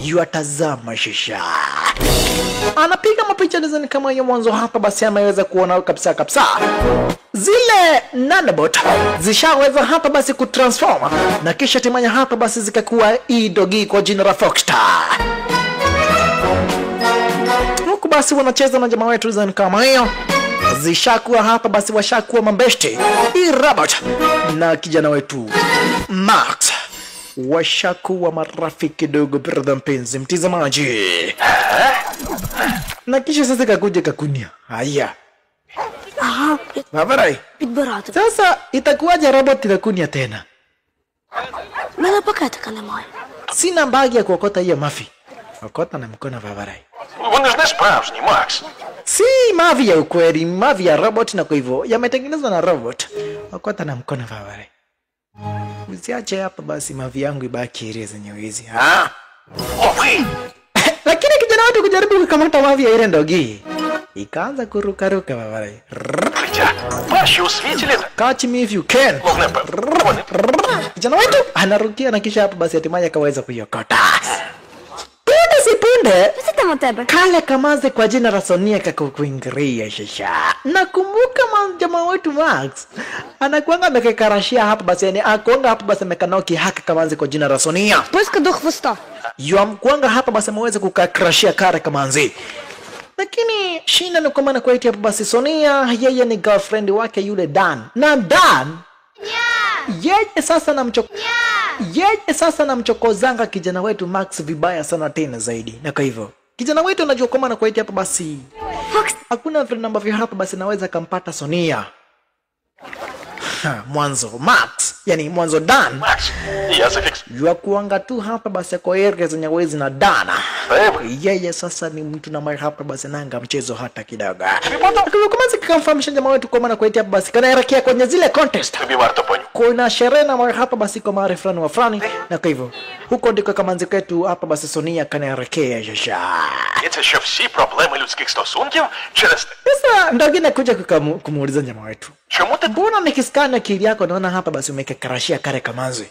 yuatazama shisha, anapiga mapicha design kama hiyo mwanzo. Hapa basi ameweza kuona kabisa zile nanobot zishaweza hapa basi kutransform, na kisha timanya hapa basi zikakuwa hii Ndogi kwa jina la Foxstar. Huku basi wanacheza na jamaa wetu design kama hiyo, zishakuwa hapa basi washakuwa mambeshte hii robot na kijana wetu Max, washakuwa marafiki dogo brother mpenzi mtazamaji. Na kisha sasa kakuja kakunia haya Ага, Ваварай. підбирати. Sasa itakuwaje robot itakunia tena? У мене пакетика немає. Sina bagi ya kuokota hiyo mafi. Okota na mkono Vavarai. Вони ж не справжні, Макс. Si mavi ya ukweli, mavi ya robot na kwa hivyo yametengenezwa na robot. Okota na mkono Vavarai. Usiache hapa basi mavi yangu ibaki ile zenye wizi. Ah! Лови! Lakini kijana wetu kujaribu kukamata mavi ya ile ndogi. Ikaanza kurukaruka Vavarai. Життя. Перші у світі літа. Catch me if you can. Вогнепев. Kijana wetu anarukia na kisha hapa basi hatimaye akaweza kuiokota. Punde si punde Що там у тебе? kale kamaze kwa jina la Sonia kakukuingiria shasha. Nakumbuka jamaa wetu Max anakuanga amekekarashia hapa basi, yani akuanga hapa basi amekanoki haka kamaze kwa jina la Sonia. Писка до хвоста. Yuamkuanga hapa basi ameweza kukakrashia kare kamanzi. Lakini shina ni kwa maana kwa hapa basi Sonia yeye ni girlfriend wake yule Dan. Na Dan yeye sasa namchokozanga kijana wetu Max vibaya sana tena zaidi. Na kwa hivyo kijana wetu anajua kwa maana kwa hapa basi hakuna vile ambavyo hapa basi naweza kampata Sonia. Mwanzo Max, yani mwanzo Dan Макс, я зафіксую. yua kuanga tu hapa basi kwa area zenye wezi na Dana. Yeye sasa ni mtu na mai hapa basi nanga mchezo hata kidogo. Kama kikamfahamisha jamaa wetu kwa maana kwa hapa basi kanaelekea kwenye zile contest. Тобі варто понюхати. Kuna sherehe na mai hapa basi kwa mara fulani wa fulani, na kwa hivyo huko ndiko kamanzi kwetu hapa basi Sonia kanaelekea shasha. Це що всі проблеми людських стосунків через те. Sasa ndio kuja kumuuliza jamaa wetu. Чому ти Mbona nikiskana akili yako naona hapa basi umekekarashia kare kamanzi?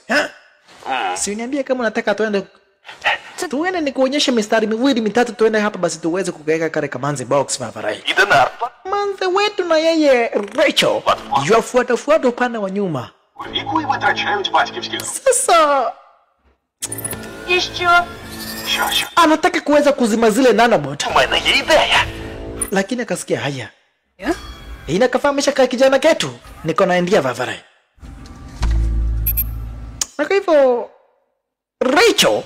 Si uniambie kama unataka tuende nikuonyeshe mistari miwili mitatu tuende hapa basi tuweze kukaweka kare kamanzi box Vavarai. іде нарпа? Manze wetu na yeye Rachel yuafuata upande wa nyuma. Віку і витрачають батьківські гроші. Sasa І що? Що? anataka kuweza kuzima zile nanobot, У мене є ідея. lakini akasikia haya. Inakafahamisha kwa kijana ketu niko naendia Vavarai. Na kwa hivyo Rachel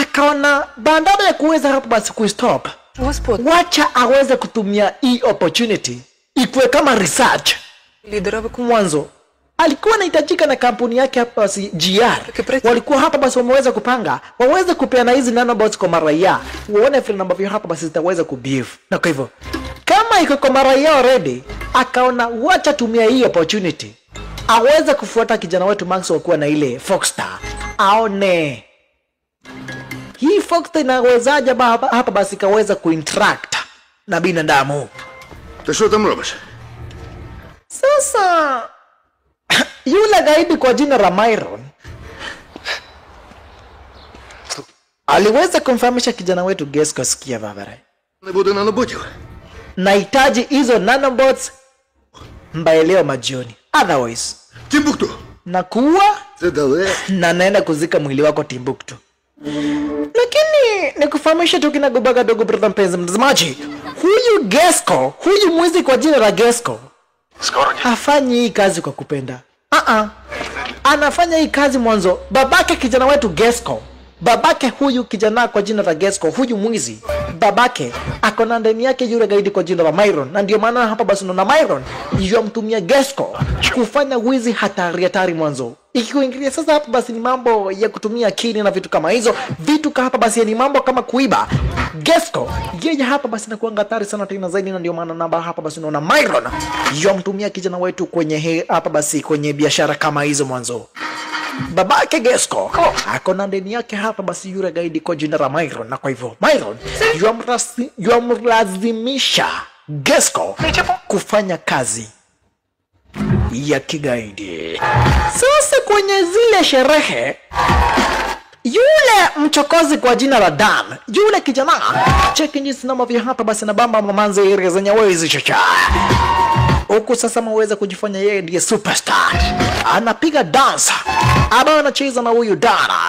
akaona bandada ya kuweza hapa basi kuistop, Господи, wacha aweze kutumia hii opportunity ikuwe kama research. лідера Mwanzo alikuwa anahitajika na kampuni yake hapa basi GR, walikuwa hapa basi wameweza kupanga waweze kupeana hizi nanobots kwa maraia, uone vile ambavyo hapa basi zitaweza kubehave. Na kwa hivyo kama iko kwa maraia already, akaona wacha tumia hii opportunity aweze kufuata kijana wetu Max wakuwa na ile Foxstar, aone hii Foxstar inawezaje hapa basi kaweza kuinteract na binadamu. Ти що там робиш? Sasa yule gaidi kwa jina la Myron aliweza kumfahamisha kijana wetu Gesko, sikia Vavarai, Не буде наноботів. nahitaji hizo nanobots mbaye leo majioni, otherwise Тімбукту! nakuwa Це далеко. na naenda kuzika mwili wako Timbuktu. Lakini nikufahamisha tu kinagobaga dogo brother mpenzi mtazamaji, huyu Gesko, huyu mwizi kwa jina la Gesko Скоро ні. hafanyi hii kazi kwa kupenda. Anafanya hii kazi mwanzo babake kijana wetu Gesko, babake huyu kijana kwa jina la Gesko, huyu mwizi, babake akona ndani yake yule gaidi kwa jina la Myron, na ndio maana hapa basi na Myron yomtumia Gesko kufanya wizi hatari mwanzo. Ikikuingilia sasa hapa basi ni mambo ya kutumia akili na vitu kama hizo, vitu hapa basi ni mambo kama kuiba. Gesko yeye hapa basi nakuanga hatari sana tena zaidi, na ndio maana namba hapa basi unaona Myron yomtumia kijana wetu kwenye hapa basi kwenye biashara kama hizo mwanzo. Babake Gesko ako na ndani yake hapa basi yule gaidi kwa jina la Myron, na kwa hivyo Myron yamlazimisha Gesko kufanya kazi ya kigaidi. Sasa kwenye zile sherehe, yule mchokozi kwa jina la Dan, yule kijana cheki jinsi na mavya hapa basi na bamba mamanze area zenye wezi chacha huku sasa maweza kujifanya yeye ndiye superstar, anapiga dance aba anacheza na huyu Dana,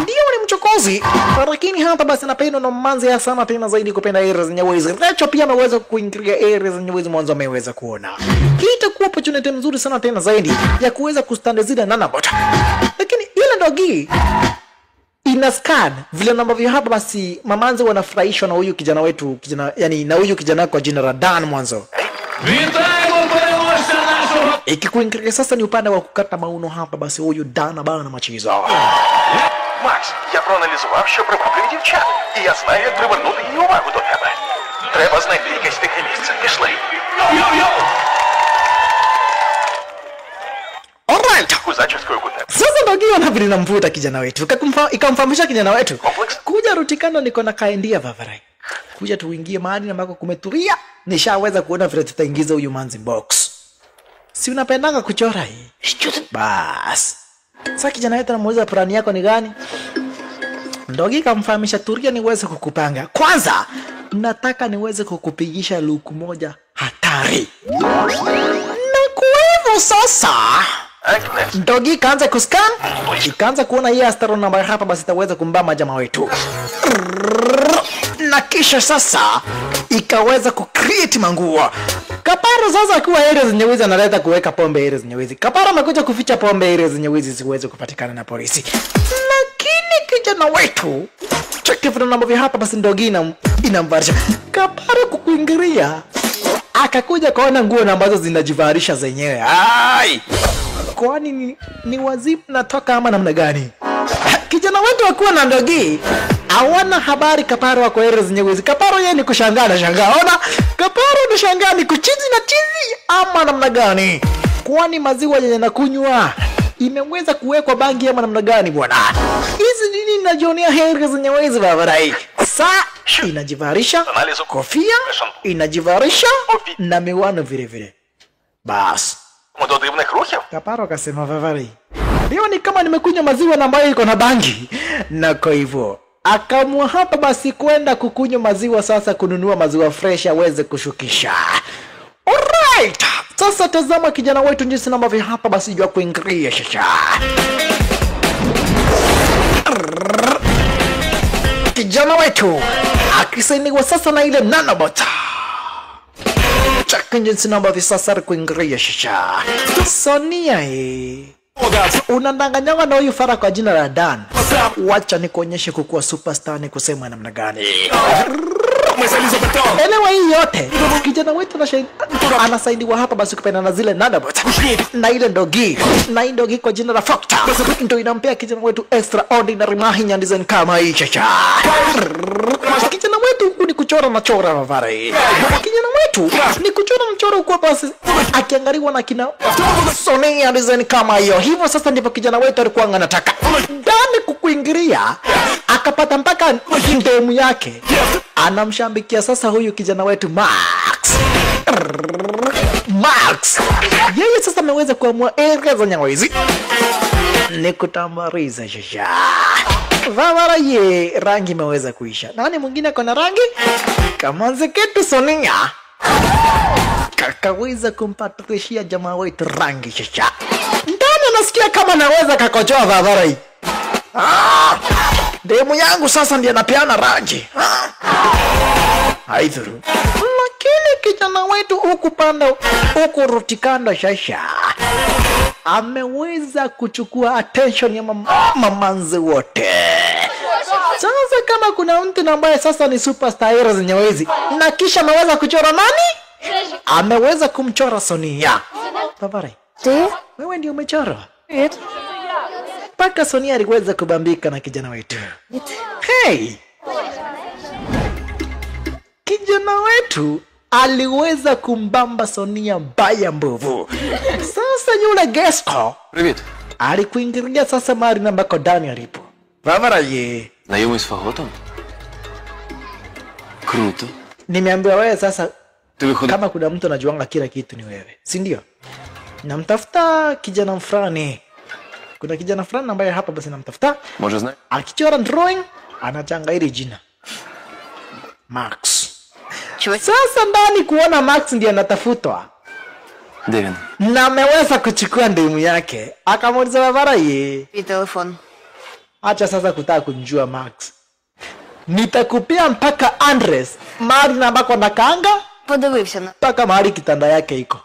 ndio ni mchokozi, lakini hapa basi anapendwa na mamanze ya sana tena zaidi kupenda area zenye wezi. Rachel pia ameweza kuingilia area zenye wezi mwanzo, ameweza kuona hii itakuwa opportunity nzuri sana tena zaidi ya kuweza kustande zile nanobot, lakini ile dogi ina scan vile ambavyo hapa basi mamanze wanafurahishwa na huyu kijana wetu, yani na huyu kijana kwa jina la Dan mwanzo. Вітаємо Ikikuingilia sasa ni upande wa kukata mauno hapa, basi huyu Dana bana machizo. Макс, я проаналізував, що приваблює дівчат. І я знаю, як привернути її увагу до тебе. Треба знайти якесь тихе місце. Пішли. Alright. У зачіскою куте. Sasa Dogi anabidi namvuta kijana wetu. Ikamfahamisha kijana wetu. Complex. Kuja Rutikano niko na kaendia Vavarai. Kuja tuingie mahali ambako kumetulia. Nishaweza kuona vile tutaingiza huyu manzi box. Si unapendanga kuchora hii? Bas. Sasa kijana wetu anamuuliza plani yako ni gani? Dogi kamfahamisha tulia niweze kukupanga. Kwanza nataka niweze kukupigisha luku moja hatari. Na kwa hivyo sasa Агнес. Dogi kaanza kuscan, ikaanza kuona hii astro namba hapa, basi itaweza kumbama jamaa wetu. Na kisha sasa ikaweza kucreate manguo. Kaparo sasa akiwa area zenye wizi analeta kuweka pombe area zenye wizi. Kaparo amekuja kuficha pombe area zenye wizi siweze kupatikana na polisi. Lakini kijana wetu cheki vile namba hapa, basi Dogi inamvarisha. Kaparo kukuingilia akakuja kaona nguo ambazo zinajivarisha zenyewe. Ai! Kwani ni wazimu natoka ama namna gani? Kijana wetu akiwa na Dogi hawana habari Kaparo wako area zenye wizi. Kaparo yeye ni kushangaa na shangaa. Ona Kaparo ni shangaa ni kuchizi na chizi ama namna gani? Kwani maziwa yenye nakunywa imeweza kuwekwa bangi ama namna gani bwana? Hizi nini ninajionea area zenye wizi Vavarai? Saa inajivarisha kofia, inajivarisha na miwano vile vile. Bas. До дивних рухів? Kaparo akasema Vavarai, leo ni kama nimekunywa maziwa na ambayo iko na bangi. Na kwa hivyo akaamua hapa basi kwenda kukunywa maziwa, sasa kununua maziwa fresh aweze kushukisha. Alright. Sasa tazama kijana wetu jinsi ambavyo hapa basi jua kuingilia shasha. Kijana wetu akisainiwa sasa na ile nanobot. Chaka jinsi ambavyo sasa kuingilia shasha. Sonia unandanganyanga na huyu fara kwa jina la Dan. Wacha nikuonyeshe kukuwa superstar ni kusema namna gani. Elewa hii yote kijana wetu anasaidiwa hapa basi kupenda na zile nanobot na ile Dogi na hii Dogi kwa jina la Fakta ndio inampea kijana wetu extraordinary mahinya design kama hii chacha. Kijana wetu ni kuchora na chora Vavarai. Kijana wetu ni kuchora na chora kwa basi akiangaliwa na kina Sonia design kama hiyo. Hivyo sasa ndipo kijana wetu alikuwa anataka ndani kukuingilia akapata mpaka ndemu yake. Anamshambikia sasa huyu kijana wetu Max. Yeye sasa ameweza kuamua area za nyawezi ni kutambariza shasha. Vavarai rangi imeweza kuisha. Nani mwingine kona rangi? Kamanze ketu Sonia kakaweza kumpatishia jamaa wetu rangi shasha. Ndani anasikia kama naweza kakochoa Vavarai. Demu yangu sasa ndiye anapeana rangi. Haidhuru. Lakini kijana wetu huku panda huku Rutikano shasha ameweza kuchukua attention ya mamanzi wote. Sasa kama kuna mtu ambaye sasa ni superstar era zenye wezi na kisha ameweza kuchora nani? Ameweza kumchora Sonia. Vavarai. Wewe ndio umechora? Paka Sonia aliweza kubambika na kijana wetu. Hey! Kijana wetu aliweza kumbamba Sonia mbaya mbovu. Sasa yule Gesko Привіт. alikuingilia sasa mahali na ambako Dani alipo. Vavarai. Знайомий з Фаготом? Круто. Nimeambiwa wewe sasa Ти виходить. kama kuna mtu anajuanga kila kitu ni wewe. Si ndio? Namtafuta kijana fulani. Kuna kijana fulani ambaye hapa basi namtafuta. Може знає? Akichora drawing anachanga hili jina Max. Sasa ndani kuona Max ndiye anatafutwa. Де він? Na ameweza kuchukua ndimu yake. Akamuuliza Vavarai, І телефон. acha sasa kutaka kunjua Max. Nitakupia mpaka Andres mahali na ambako nakaanga Подивився на mpaka mahali kitanda yake iko.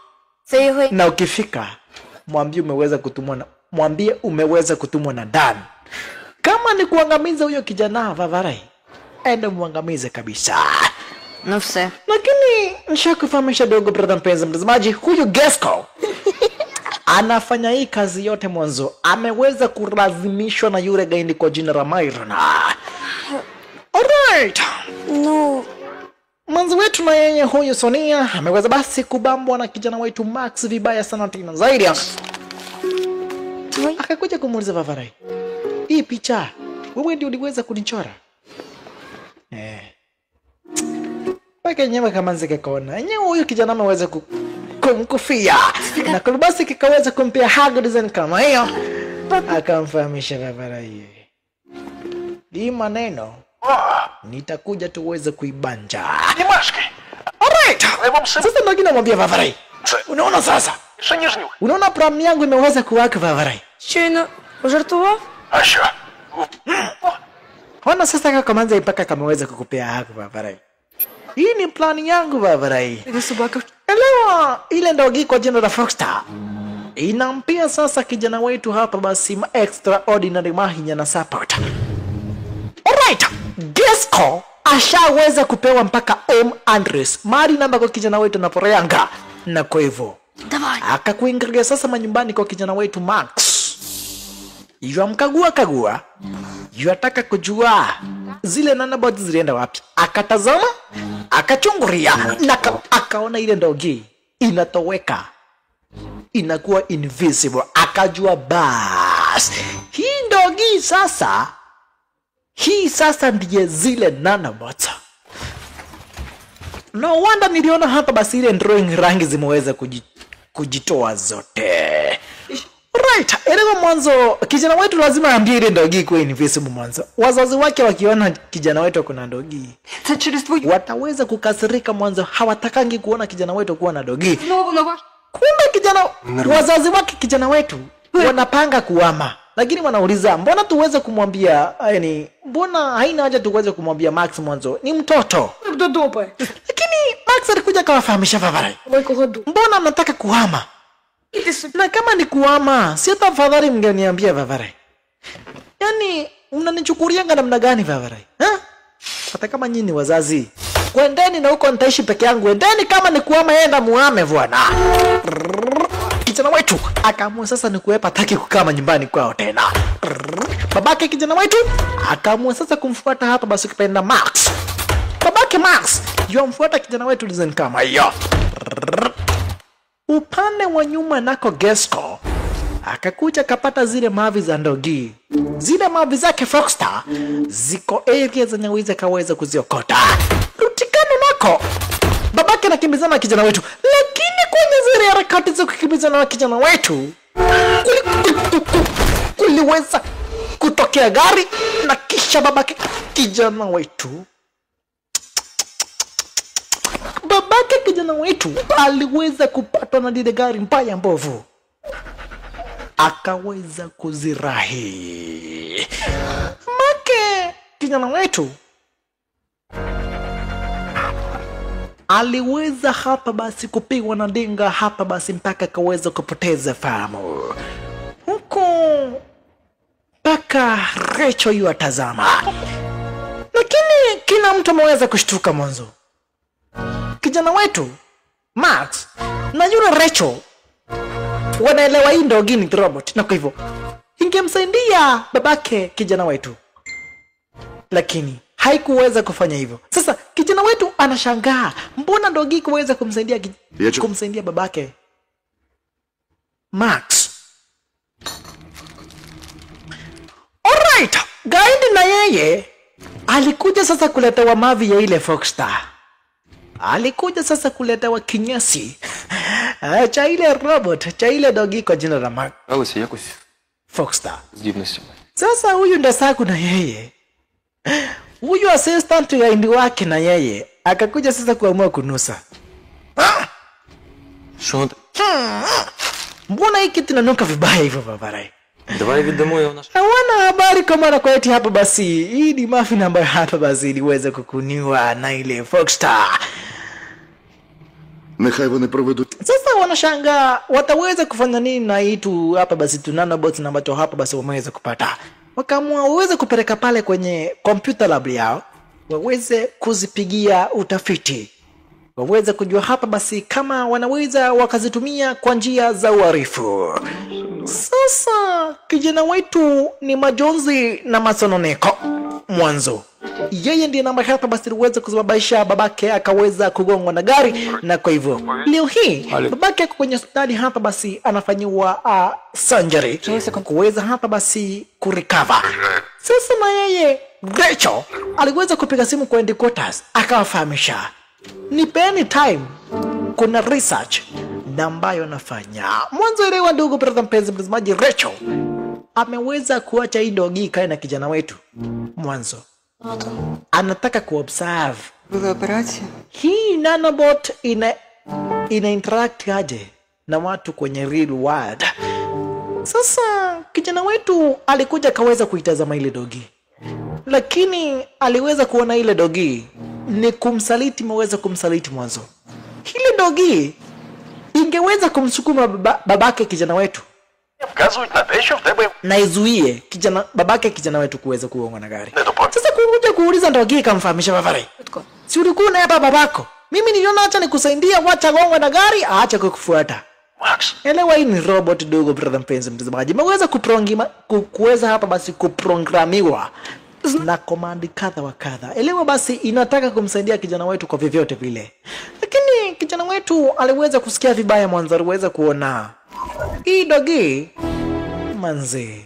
це його. Na ukifika mwambie umeweza kutumwa na Dan. Kama ni kuangamiza huyo kijana Vavarai, enda muangamize kabisa. Ну все. Lakini nishakufahamisha dogo brother mpenzi mtazamaji, huyu Gesko anafanya hii kazi yote mwanzo ameweza kulazimishwa na yule gaindi kwa jina la Myrna. Alright. Ну, Mwanzo wetu na yeye huyu Sonia ameweza basi kubambwa na kijana wetu Max vibaya sana tena zaidi. твой... Akakuja kumuuliza Vavarai, hii picha wewe ndio uliweza kunichora? Paka nyema kama nzike kona. Yenyewe huyu kijana ameweza kumkufia. Na kulibasi kikaweza kumpea hug design kama hiyo. Akamfahamisha Vavarai, hii maneno nitakuja tuweze kuibanja. Німашки. Alright. Треба все. Sasa ndio kinamwambia Vavarai. Unaona sasa? Ще ніжню. Unaona plan yangu imeweza kuwaka Vavarai. Щойно пожартував? А що? Ona sasa kama manza ipaka kameweza kukupea haki Vavarai. Hii ni plan yangu Vavarai. Іди собака. Elewa ile ndogi kwa jina la Foxstar. Inampia sasa kijana wetu hapa basi extraordinary mahinya na support. Alright. Gesco ashaweza kupewa mpaka Andres. Mari namba kwa kijana wetu na Poreanga. Na kwa hivyo Давай. akakuingilia sasa manyumbani kwa kijana wetu Max. Kagua. Yataka kujua zile nanobots zilienda wapi. Akatazama, akachungulia na akaona ile ndogi inatoweka. Inakuwa invisible. Akajua bas. Hii sasa ndiye zile nanobots. No wonder niliona hapa basi ile drawing rangi zimeweza kujitoa zote. Right, elewa mwanzo kijana wetu lazima aambie ile ndogi kwa invisible mwanzo. Wazazi wake wakiona kijana wetu kuna ndogi, Це через твою... wataweza kukasirika mwanzo, hawatakangi kuona kijana wetu kuwa na ndogi. Знову на ваш... Kumbe wazazi wake kijana wetu wanapanga kuama. Lakini wanauliza, mbona tuweze kumwambia, yani mbona haina haja tuweze kumwambia Max mwanzo? Ni mtoto. До дупи. Lakini Max alikuja kawafahamisha Vavarai. Ой, кого ду. Mbona mnataka kuhama? Іди собі. Na kama ni kuhama, si tafadhali mngeniambia Vavarai. Yaani mnanichukurianga namna gani Vavarai? Hata kama nyinyi wazazi. Kwendeni na huko nitaishi peke yangu. Endeni kama ni kuhama enda muhame bwana. Kijana wetu akaamua sasa ni kuepa taki kukaa nyumbani kwao tena. Babake kijana wetu akaamua sasa kumfuata hapa basi kipenda Max. Babake Max yomfuata kijana wetu design kama hiyo. Upande wa nyuma nako Gesco akakuja kapata zile mavi za ndogi. Zile mavi zake Foxstar ziko area zenye wizi kaweza kuziokota. Rutikano nako babake nakimbizana na kijana wetu, lakini kwenye zile harakati za kukimbizana na kijana wetu kuliweza kutokea gari na kisha babake kijana wetu aliweza kupatwa na lile gari mbaya mbovu, akaweza kuzirahi. Make kijana wetu aliweza hapa basi kupigwa na dinga hapa basi mpaka akaweza kupoteza fahamu, huku mpaka Rachel yu atazama. Lakini kila mtu ameweza kushtuka mwanzo. Kijana wetu Max na yule Rachel wanaelewa hii ndogi ni robot, na kwa hivyo ingemsaidia babake kijana wetu, lakini haikuweza kufanya hivyo. Sasa kijana wetu anashangaa, mbona ndogi kuweza kumsaidia babake Max. Alright, guide na yeye alikuja sasa kuletewa mavi ya ile Foxstar. Alikuja sasa kuletewa kinyesi cha ile robot, cha ile dogi kwa jina la Max. Алися якось Foxstar. з дібністю. Sasa huyu Ndasaku na yeye, huyu assistant ya indi wake na yeye akakuja sasa kuamua kunusa. Що? Mbona hiki tunanuka vibaya hivyo babarai? Давай віддамо його наш. Hawana habari kama na kweti hapa basi. Hii ni muffin ambayo hapa basi iliweza kukuniwa na ile Foxstar. Нехай вони проведуть. Sasa wanashanga wataweza kufanya nini na hii tu hapa basi tu nanobots na ambacho hapa basi wameweza kupata. Wakaamua waweze kupeleka pale kwenye computer lab yao, waweze kuzipigia utafiti. waweze kujua hapa basi kama wanaweza wakazitumia kwa njia za uhalifu. Sasa kijana wetu ni majonzi na masononeko mwanzo. Yeye ndiye namba hapa basi aliweza kusababisha babake akaweza kugongwa na gari, na kwa hivyo leo hii babake ako kwenye hospitali hapa basi anafanyiwa surgery kuweza hapa basi kurecover. Sasa na yeye Rachel aliweza kupiga simu kwa headquarters akawafahamisha, nipeni time, kuna research na ambayo nafanya. Mwanzo elewa ndugu brother mpenzi mtazamaji, Rachel ameweza kuacha hii dogi kae na kijana wetu. Mwanzo anataka kuobserve Була операція. hii nanobot ina interact aje na watu kwenye real world. Sasa kijana wetu alikuja kaweza kuitazama ile dogi, lakini aliweza kuona ile dogi ni kumsaliti, meweza kumsaliti mwanzo. Ile dogi ingeweza kumsukuma babake kijana wetu Вказують на те, що в тебе na izuie babake kijana wetu kuweza kuongwa na gari. недопоміг. Sasa kuja kuuliza dogi kamfahamisha babare, si ulikuwa na hapa babako? Mimi niliona acha nikusaidia, wacha gongwa na gari, aacha kukufuata. Макс, Elewa hii ni robot dogo brother mpenzi mtazamaji. Imeweza kuweza hapa basi kuprogramiwa na command kadha wa kadha. Elewa basi inataka kumsaidia kijana wetu kwa vyovyote vile. Lakini kijana wetu aliweza kusikia vibaya mwanzo, aliweza kuona hii dogi manze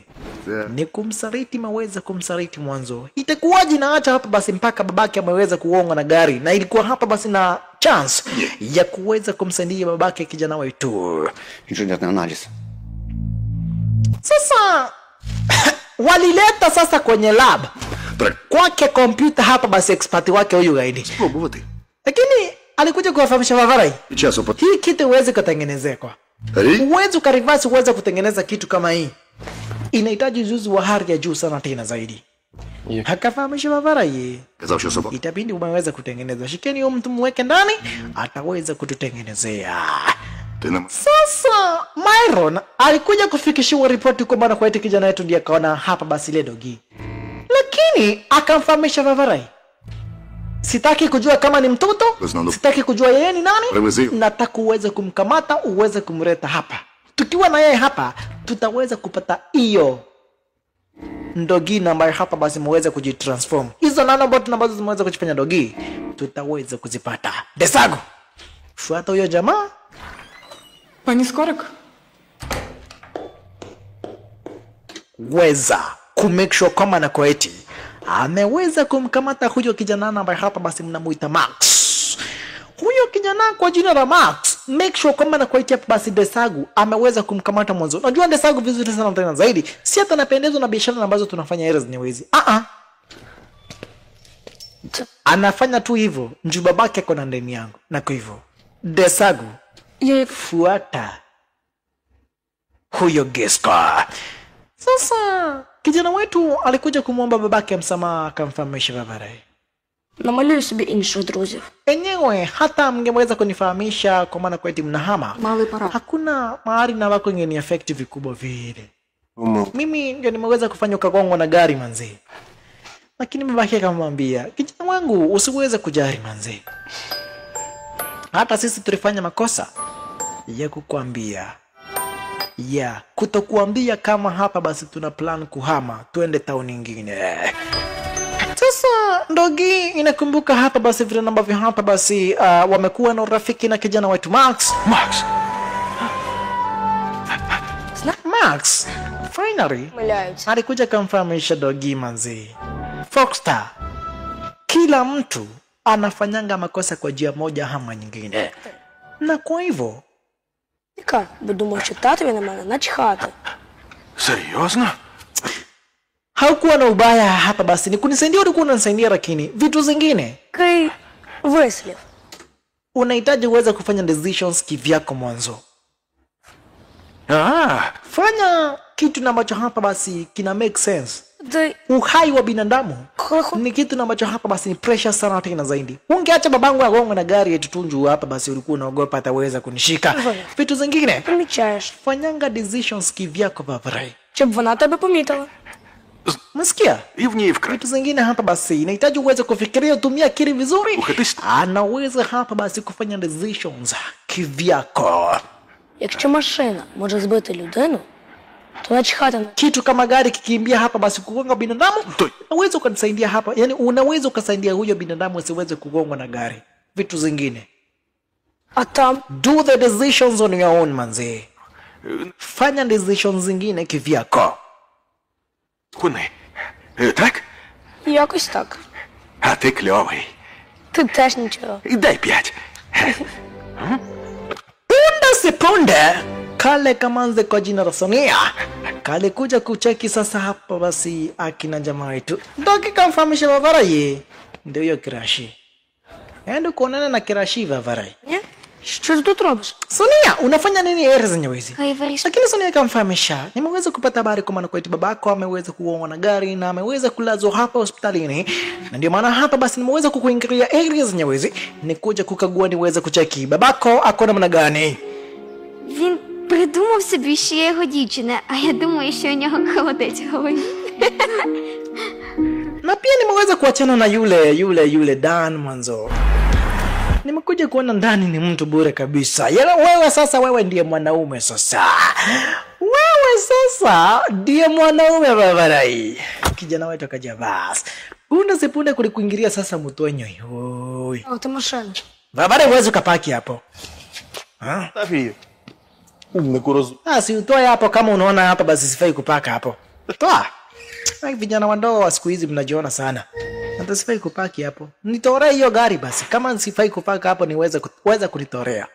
ni kumsaliti, maweza kumsaliti mwanzo. Itakuwaje na acha hapa basi mpaka babake ameweza kuongwa na gari, na ilikuwa hapa basi na chance ya kuweza kumsaidia babake kijana wetu. Інженерний аналіз. Sasa walileta sasa kwenye lab kwake kompyuta hapa basi expert wake huyu gaidi, Спробувати. lakini alikuja kuwafahamisha Vavarai, Часу по hii kitu uweze kutengenezekwa, uweze ukarivasi, uweze kutengeneza kitu kama hii inahitaji ujuzi wa hali ya juu sana tena zaidi. Hakafahamisha Vavarai, казав, що собака. itabidi umeweza kutengeneza, shikeni huyo mtu mweke ndani, ataweza kututengenezea. Ти нам Sasa Myron alikuja kufikishiwa ripoti kwamba na kwaiti kijana wetu ndiye akaona hapa basi ile dogi, lakini akamfahamisha Vavarai, sitaki kujua kama ni mtoto, sitaki kujua yeye ni nani, nataka uweze kumkamata, uweze kumleta hapa. Tukiwa na yeye hapa tutaweza kupata hiyo dogi ambayo hapa basi muweze kujitransform. Hizo nanobot ambazo zimeweza kujifanya dogi tutaweza kuzipata. Desago, fuata huyo jamaa. Пані Скорик? Weza kumake sure kama na kwaiti ameweza kumkamata huyo kijana ambaye hapa basi mnamuita Max. Huyo kijana kwa jina la Max, make sure kama na kwaiti hapa basi Desagu ameweza kumkamata mwanzo. Unajua Desagu vizuri sana tena zaidi, si hata napendezwa na biashara ambazo tunafanya errors ni wezi. Anafanya tu hivyo njoo babake ako na ndani yangu, na kwa hivyo Desagu fuata huyo Geska. Sasa kijana wetu alikuja kumwomba babake msamaha, akamfahamisha Vavarai. Намалюю собі інших друзів. Enyewe hata mngeweza kunifahamisha kwa maana kwetu mnahama, Малий парад. hakuna mahali na wako ingeni effective vikubwa vile. Mimi ndio nimeweza kufanya ukagongwa na gari manzi. Lakini babake akamwambia, kijana wangu usiweze kujari manzi, hata sisi tulifanya makosa ya kukuambia, ya kutokuambia kama hapa basi tuna plan kuhama tuende town nyingine. Sasa ndogi inakumbuka hapa basi vile ambavyo hapa basi wamekuwa na urafiki na kijana wetu Max. Max finally Помиляються. alikuja kumfahamisha dogi manzi, Foxstar, kila mtu anafanyanga makosa kwa njia moja ama nyingine, na kwa hivyo Яка? Ви думаєте, що татові на мене начхати? Серйозно? haukuwa na ubaya hapa basi ni kunisaidia, ulikuwa unanisaidia, lakini vitu zingine Такий вислів. unahitaji uweze kufanya decisions kivyako mwanzo. Fanya kitu ambacho hapa basi kina make sense. Ти Uhai wa binadamu ni kitu ambacho hapa basi ni pressure sana tena zaidi. Ungeacha babangu agonga na gari yetu tunju hapa basi ulikuwa unaogopa ataweza kunishika. Vitu zingine помічаєш, fanyanga decisions kivyako Vavarai. щоб вона тебе помітила. Umesikia? І в ній вкрай. Vitu zingine hapa basi inahitaji uweze kufikiria, utumie akili vizuri. Ухатись. Anaweza hapa basi kufanya decisions kivyako. Якщо машина може збити людину, то начхати на Kitu kama gari kikimbia hapa basi kugonga binadamu, unaweza ukanisaidia hapa. Yani unaweza ukasaidia huyo binadamu asiweze kugongwa na gari. Vitu zingine. А там Do the decisions on your own, manzi. Fanya decisions zingine kivyako. Куни. Так? якось так. А ти кльовий. Ти теж нічого. І дай 5. Punde si punde kale kamanze kwa jina la Sonia kale kuja kucheki sasa hapa basi akina jamaa wetu ndoki kamfahamisha Vavarai ndio hiyo Kirashi. Endo kuonana na Kirashi Vavarai. Ні? Що ти тут робиш? Sonia, unafanya nini ere zenye wezi? Haya, Varis. Lakini Sonia kamfahamisha, nimeweza kupata habari kwa maana kwa babako ameweza kuongwa na gari na ameweza kulazwa hapa hospitalini. Na ndio maana hapa basi nimeweza kukuingilia area zenye wezi, nikuja kukagua niweze kucheki babako ako namna gani. Він придумав собі, що я його дівчина, а я думаю, що у нього холодець в голові. Na pia nimeweza kuachana na yule Dan mwanzo. Nimekuja kuona ndani ni mtu bure kabisa. Yala wewe sasa, wewe ndiye mwanaume sasa. Wewe sasa ndiye mwanaume Vavarai. Kijana wetu akaja basi. Punde sipunde kulikuingilia sasa mtonyo. Yoi. А, ти машина. Vavarai wewe ukapaki hapo. Ha? Tafi. Umekurozu. Si utoe hapo kama unaona hapa basi sifai kupaka hapo. Toa. Hai vijana wadogo wa siku hizi mnajiona sana. Hata sifai kupaki hapo. Nitorea hiyo gari basi. Kama sifai kupaka hapo niweza kunitorea.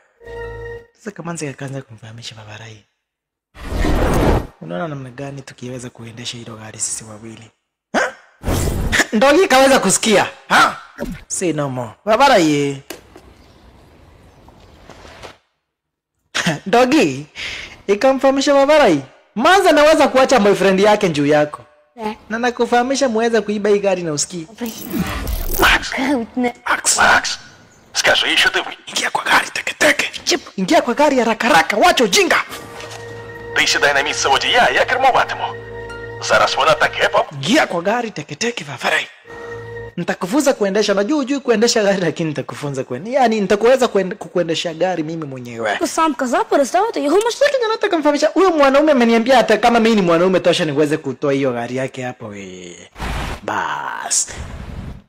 Sasa kama nzi akaanza kumfahamisha Vavarai. Unaona namna gani tukiweza kuendesha hilo gari sisi wawili? Ha? Ndogi kaweza kusikia. Ha? Say no more. Vavarai. Ndogi ikamfahamisha Vavarai. Manza naweza kuacha boyfriend yake juu yako. Na nakufahamisha muweza kuiba hii gari na usikii. Макс, Крутне. Макс, скажи, що ти Ingia kwa gari teke. Chip, ingia kwa gari haraka. Wacha ujinga. Ти сідай на місце водія, я кермуватиму. Зараз вона таке Ingia kwa gari teke Vavarai. Nitakufunza kuendesha. Najua hujui kuendesha gari lakini nitakufunza kuendesha. Yaani nitakuweza kuendesha gari mimi mwenyewe. Ти сам казав переставити його машину. Lakini nataka kumfahamisha huyo mwanaume ameniambia hata kama mimi ni mwanaume tosha niweze kutoa hiyo gari yake hapo we. Bas.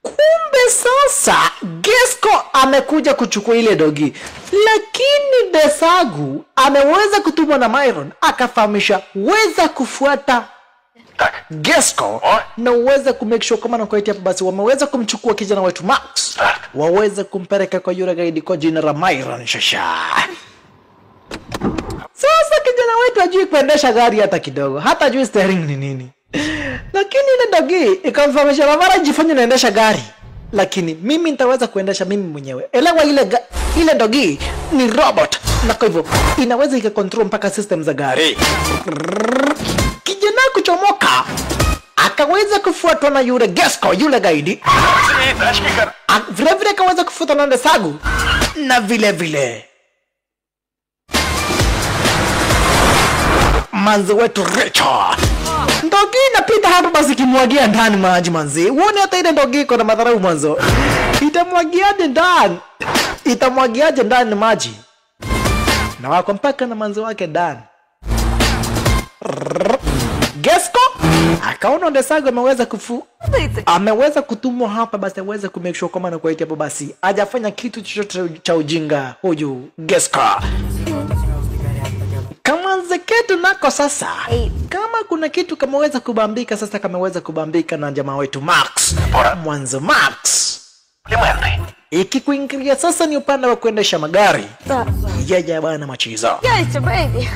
Kumbe sasa Gesko amekuja kuchukua ile dogi. Lakini Desagu ameweza kutumwa na Myron akafahamisha weza kufuata Так. Gesko na uweze kumake sure kama nakuaitia hapo basi wameweza kumchukua kijana wetu Max. Waweze kumpeleka kwa yule gaidi kwa jina la Myron Shasha. Sasa kijana wetu hajui kuendesha gari hata kidogo. Hata hajui steering ni nini. Lakini ile dogi ikamfahamisha Vavarai jifanye naendesha gari. Lakini mimi nitaweza kuendesha mimi mwenyewe. Elewa ile dogi ni robot. Na kwa hivyo inaweza ikakontrol mpaka system za gari. Kijana kuchomoka akaweza kufuatwa na yule Gesko, yule gaidi. Vile akaweza kufuatwa na Desagu. Na vile manzi wetu Richard. Ndogi inapita hapa basi kimwagia ndani maji manzi. Uone hata ile ndogi iko na madharau mwanzo. Itamwagiaje ndani maji? Na wako mpaka na manzi wake Dan. Gesko akaona Desagu ameweza kutumwa hapa basi aweze kumake sure kama na kuitia hapo basi hajafanya kitu chochote cha ujinga huyu Gesko. Kama nzeketu nako sasa. Kama kuna kitu kameweza kubambika sasa kameweza kubambika na jamaa wetu Max. Mwanzo Max. Ikikuingilia sasa ni upande wa kuendesha magari. Yeye bwana machizo. Яйця, бейбі.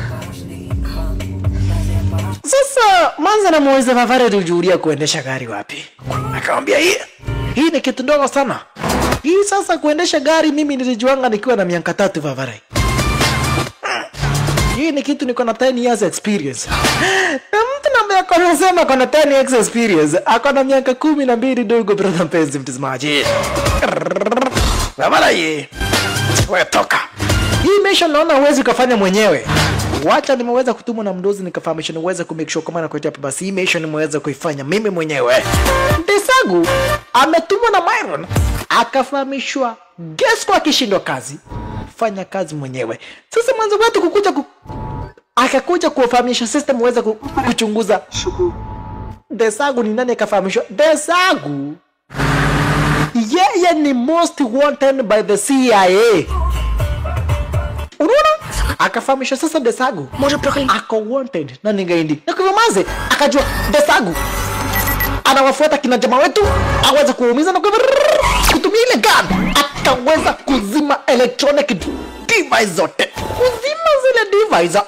Sasa manza na muweze Vavarai kujulia kuendesha gari wapi. Akamwambia hii ni kitu ndogo sana. Hii sasa kuendesha gari mimi nilijuanga nikiwa na miaka 3 Vavarai. Hii ni kitu niko na 10 years experience. Na mtu nambaye anasema kuna 10 years experience. Akona miaka 12 dogo brother mpenzi mtazamaji. Vavarai. Wewe toka. Hii mission naona uwezi kufanya mwenyewe. Wacha nimeweza kutumwa na mdozi nikafahamisha niweze kumake sure kama nakuletea hapa basi hii mission nimeweza kuifanya mimi mwenyewe. Desagu ametumwa na Myron akafahamishwa Gesco akishindwa kazi fanya kazi mwenyewe. Sasa mwanzo wetu akakuja kuwafahamisha system uweze kuchunguza Desagu ni nani akafahamishwa. Desagu yeye ni most wanted by the CIA. Unaona? Akafahamishwa sasa Desagu ako wanted na ningaindi. Na kwa maze akajua Desagu anawafuata kina jamaa wetu aweza kuumiza na kutumia ile gun akaweza kuzima electronic device zote. Kuzima zile device.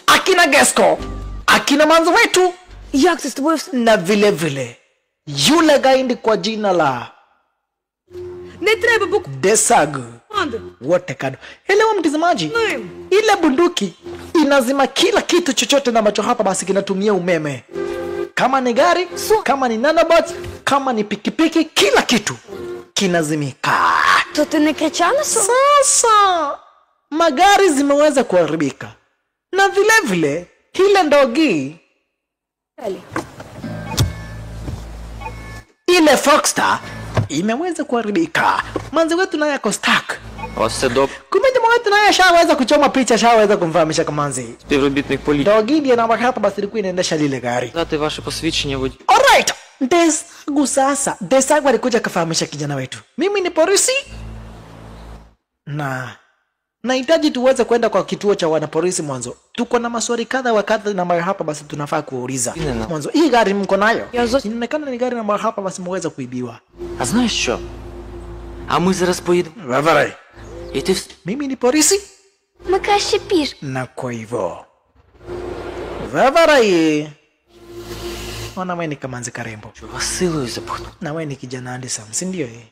Akina Gesco, akina manzo wetu, Як це з тобою na vile vile yule gaindi kwa jina la не треба буквально. Desagu wote kado. Elewa mtazamaji, ile bunduki inazima kila kitu chochote na macho hapa basi kinatumia umeme. Kama ni gari, kama ni nanobots, kama ni pikipiki, kila kitu kinazimika. То ти не кричав на сон? Sasa magari zimeweza kuharibika na vile vile ile ndogi ile Foxstar imeweza kuharibika. Manzi wetu naye ako stuck. Ось це Kumbe jamaa wetu naye ashaweza kuchoma picha, shaweza kumfahamisha Kamanzi. співробітник поліції. Ndogi ndiye namba hapa basi ilikuwa inaendesha lile gari. Дати ваше посвідчення водія. Alright. Desagu sasa. Desagu alikuja kafahamisha kijana wetu. Mimi ni polisi. Na nahitaji tuweze kwenda kwa kituo cha wanapolisi mwanzo. Tuko na maswali kadha wa kadha na mara hapa basi tunafaa kuuliza. Mwanzo hii gari mko nayo? Inaonekana ni gari na mara hapa basi mweza kuibiwa. А знаєш що? А ми зараз поїдемо. Ваварай. І ти вс... Mimi ni polisi? Ми краще піш. Na kwa hivyo. Vavarai. Ona wewe ni Kamanzi Karembo. Василою запахну. Na wewe ni kijana handsome, si ndio eh?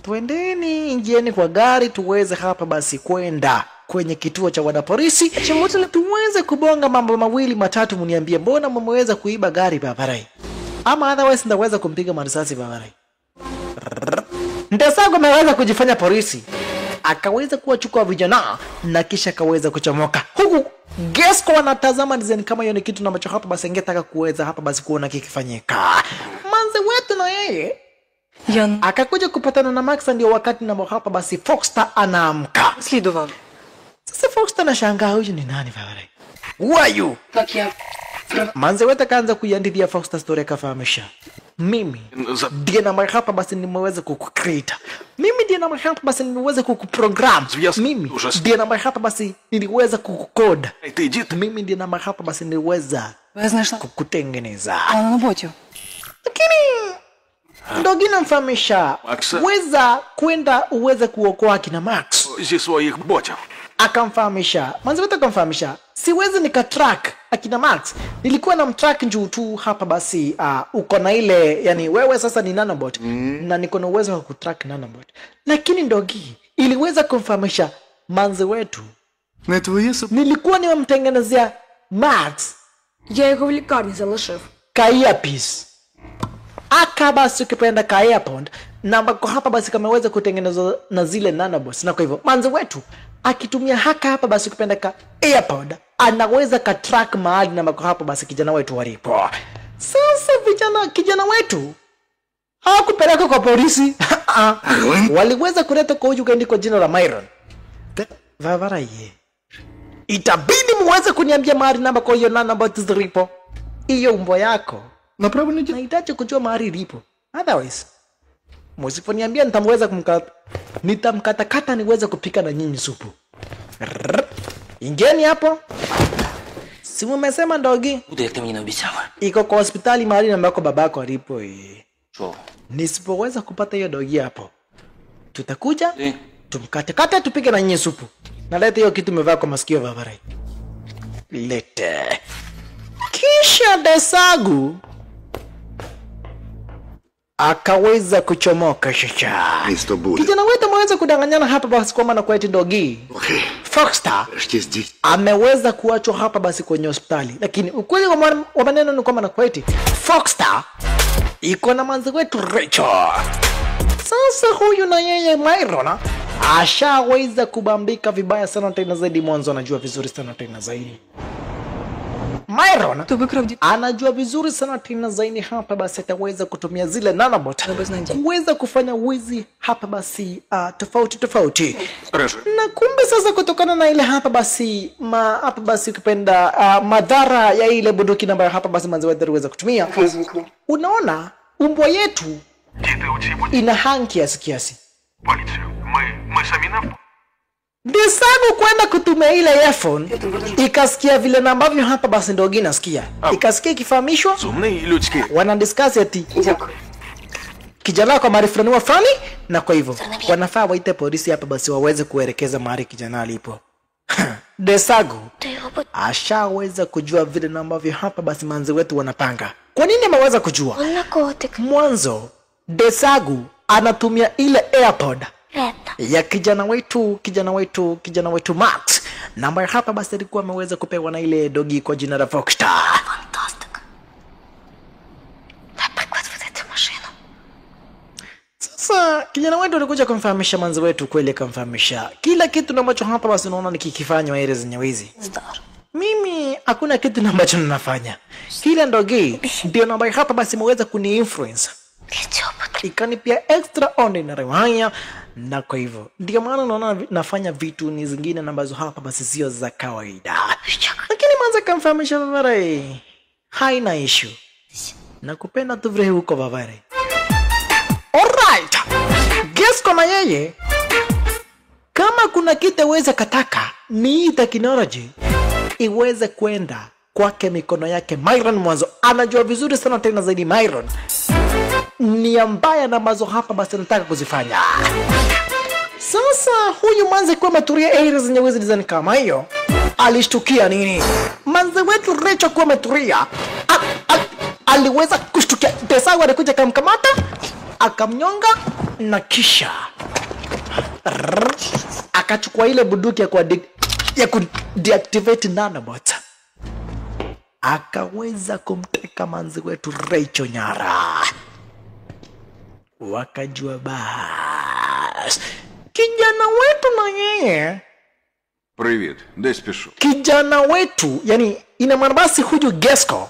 Twendeni ingieni kwa gari tuweze hapa basi kwenda kwenye kituo cha wanapolisi. Tuweze kubonga mambo mawili matatu mniambie mbona mmeweza kuiba gari Vavarai. Ama otherwise ndaweza kumpiga marisasi Vavarai. Desagu ameweza kujifanya polisi. Akaweza kuwachukua vijana na kisha akaweza kuchomoka. Huku Gesco anatazama design kama hiyo ni kitu na macho hapa basi angetaka kuweza hapa basi kuona kikifanyika. Manze wetu na yeye akakuja kupatana na Max ndio wakati na hapa basi Foxstar anaamka. Слідував. Sasa Foxstar anashangaa huyu ni nani Vavarai? Who are you? Manze wetu akaanza kuiandithia Foxstar story akafahamisha. Mimi ndiye na hapa basi nimeweza kukucreate. Mimi ndiye na hapa basi nimeweza kukuprogram. Mimi ndiye na hapa basi niliweza kukucode. Mimi ndiye na hapa basi niliweza kukutengeneza. Вона на роботі. Lakini ndogi namfahamisha weza kwenda uweze kuokoa kina Max Зі своїх ботів. akamfahamisha manzi wote akamfahamisha siwezi nikatrack akina Max, nilikuwa na mtrack njoo tu hapa basi uko na ile yani wewe sasa ni nanobot na niko na uwezo wa kutrack nanobot, lakini ndogi iliweza kumfahamisha manzi wetu Не твоє nilikuwa nimemtengenezea Max Я його в лікарні залишив. Kaiapis aka basi ukipenda Kaiapond na ambako hapa basi kameweza kutengenezwa na zile nanobots, na kwa hivyo manzi wetu akitumia haka hapa basi ukipenda ka Airpod anaweza ka track mahali na ambako hapa basi kijana wetu walipo. Sasa kijana wetu hawakupeleka kwa polisi. Waliweza kuleta kwa huyu gaindi kwa jina la Myron. Vavarai. Itabidi muweze kuniambia mahali namba kwa hiyo nanobots zilipo. Hiyo umbo yako nahitaji kujua mahali lipo. Otherwise msiponiambia nitamweza nitamkatakata niweze kupika na nyinyi supu. Ingeni hapo. Si umesema ndogi? Буде, як ти мені не обіцяв. Iko kwa hospitali mahali ambako babako alipo. Що? Nisipoweza kupata hiyo dogi hapo, tutakuja Eh. tumkatakata tupike na nyinyi supu. Na leta hiyo kitu umevaa kwa masikio Vavarai. Lete. Kisha Desagu akaweza kuchomoka shasha. Місто буде. Kijana wetu ameweza kudanganyana hapa basi kwa maana kwa eti ndogi. Окей. Foxstar Решті здесь. ameweza kuachwa hapa basi kwenye hospitali, lakini ukweli wa maneno ni kwamba na kwa eti Foxstar iko na manzi wetu Rachel. Sasa huyu na yeye Myron ashaweza kubambika vibaya sana tena zaidi. Mwanzo anajua vizuri sana tena zaidi. Myron anajua vizuri sana tena zaidi hapa basi ataweza kutumia zile nanobot kuweza kufanya wizi hapa basi tofauti. Na kumbe sasa kutokana na ile hapa basi hapa basi ukipenda madhara ya ile bunduki ambayo hapa basi manzi wetu aliweza kutumia. Unaona umbwa yetu ina hang kiasi. Desagu kwenda kutumia ile earphone ikasikia vile na ambavyo hapa basi ndogi nasikia. Ikasikia ikifahamishwa wana discuss eti kijana kwa mahali fulani wa fulani, na kwa hivyo wanafaa waite polisi hapa basi waweze kuelekeza mahali kijana alipo. Desagu ashaweza kujua vile na ambavyo hapa basi manzi wetu wanapanga. Kwa nini ameweza kujua? Mwanzo Desagu anatumia ile AirPod ya kijana wetu Max, na ambaye hapa basi alikuwa ameweza kupewa na ile dogi kwa jina la Voxstar. Sasa kijana wetu alikuja kumfahamisha manzi wetu, kweli kumfahamisha kila kitu ambacho hapa basi unaona nikikifanya ile zenye wizi. Mimi hakuna kitu ambacho ninafanya. Kila ndogi ndio ambaye hapa basi ameweza kuni-influence. Ikanipia extraordinary haya, na kwa hivyo ndio maana naona nafanya vitu ni zingine ambazo hapa basi sio za kawaida. Lakini mwanzo kamfahamisha Vavare haina issue. Nakupenda tu vile huko Vavare. Alright. Guess kama yeye kama kuna kitu weza kataka ni technology iweze kwenda kwake mikono yake. Myron mwanzo anajua vizuri sana tena zaidi. Myron ni mbaya na mazo hapa basi nataka kuzifanya. Sasa huyu manze kwa maturia areas zenye wezi design kama hiyo alishtukia nini? Manze wetu Rachel kwa maturia aliweza kushtukia. Desagu alikuja kamkamata akamnyonga na kisha akachukua ile bunduki ya kudeactivate nanobot, akaweza kumteka manzi wetu Rachel nyara. Wakajua bas kijana wetu na yeye. Привет, дай спешу. Kijana wetu, yani ina maana basi huyu Gesco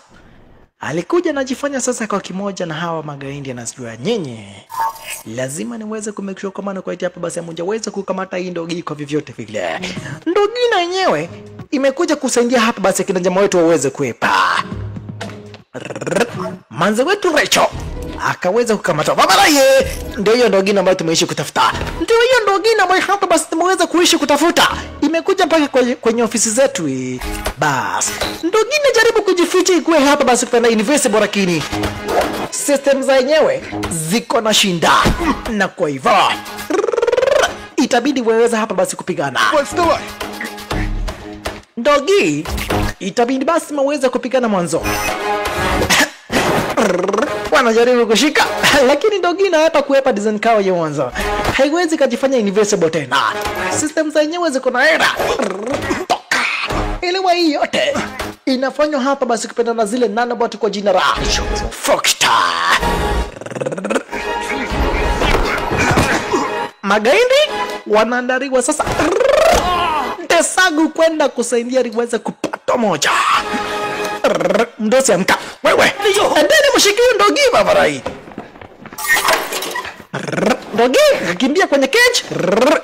alikuja anajifanya sasa kwa kimoja na hawa magaindi, anasijua nyenye lazima niweze kumake sure kama kwa hapa basi hamjaweza kukamata hii ndogi kwa vyovyote vile. Ndogi na yenyewe imekuja kusaidia hapa basi kina jamaa wetu waweze kuepa. Manze wetu Rachel akaweza kukamata Vavare. Ndio hiyo ndogi ambayo tumeishi kutafuta. Ndio hiyo ndogi ambayo hapa basi tumeweza kuishi kutafuta. Imekuja mpaka kwenye ofisi zetu bas. Ndogi inajaribu kujificha ikuwe hapa basi kwa invisible, lakini system za yenyewe ziko na shinda, na kwa hivyo itabidi waweza hapa basi kupigana. Ndogi itabidi basi maweza kupigana mwanzo. Wanajaribu kushika, lakini ndogi na hapa kuepa design kao ya mwanzo haiwezi kujifanya invisible tena. System za yenyewe ziko na error. Ile hii yote inafanywa hapa basi kupenda na zile nanobot kwa jina la Voxstar. Magaindi wanaandaliwa sasa Desagu kwenda kusaidia riweze kupata moja. Mdosi amka wewe, endeni mshikie ndogi Vavare. Ndogi kimbia kwenye cage,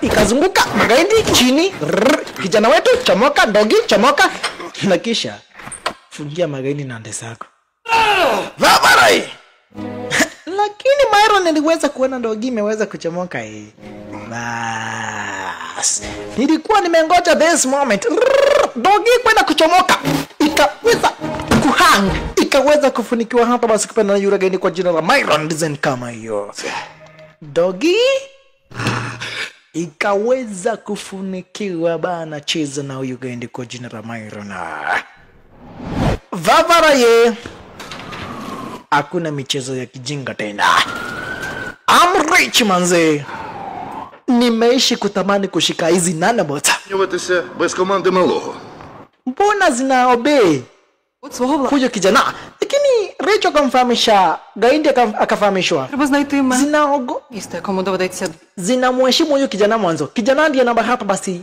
ikazunguka magaindi chini. Kijana wetu chomoka, ndogi chomoka, na kisha fungia magaindi na Desagu Vavare. Lakini Myron aliweza kuona ndogi imeweza kuchomoka hii. Bas, nilikuwa nimengoja this moment. Ndogi kwenda kuchomoka, ikaweza kuhang, ikaweza kufunikiwa hapa basi kupenda na yule gani kwa jina la Myron design kama hiyo. Ndogi ikaweza kufunikiwa bana, cheza na huyu gani kwa jina la Myron. Vavare, hakuna michezo ya kijinga tena. I'm rich manze. Nimeishi kutamani kushika hizi nanobot. Нюватися без команди малого. Mbona zinaobey huyo kijana? Lakini Richo akamfahamisha, Gaindi akafahamishwa. Треба знайти Zinaogo місто, якому доведеться. zinamheshimu huyu kijana mwanzo. Kijana ndiye namba hapa basi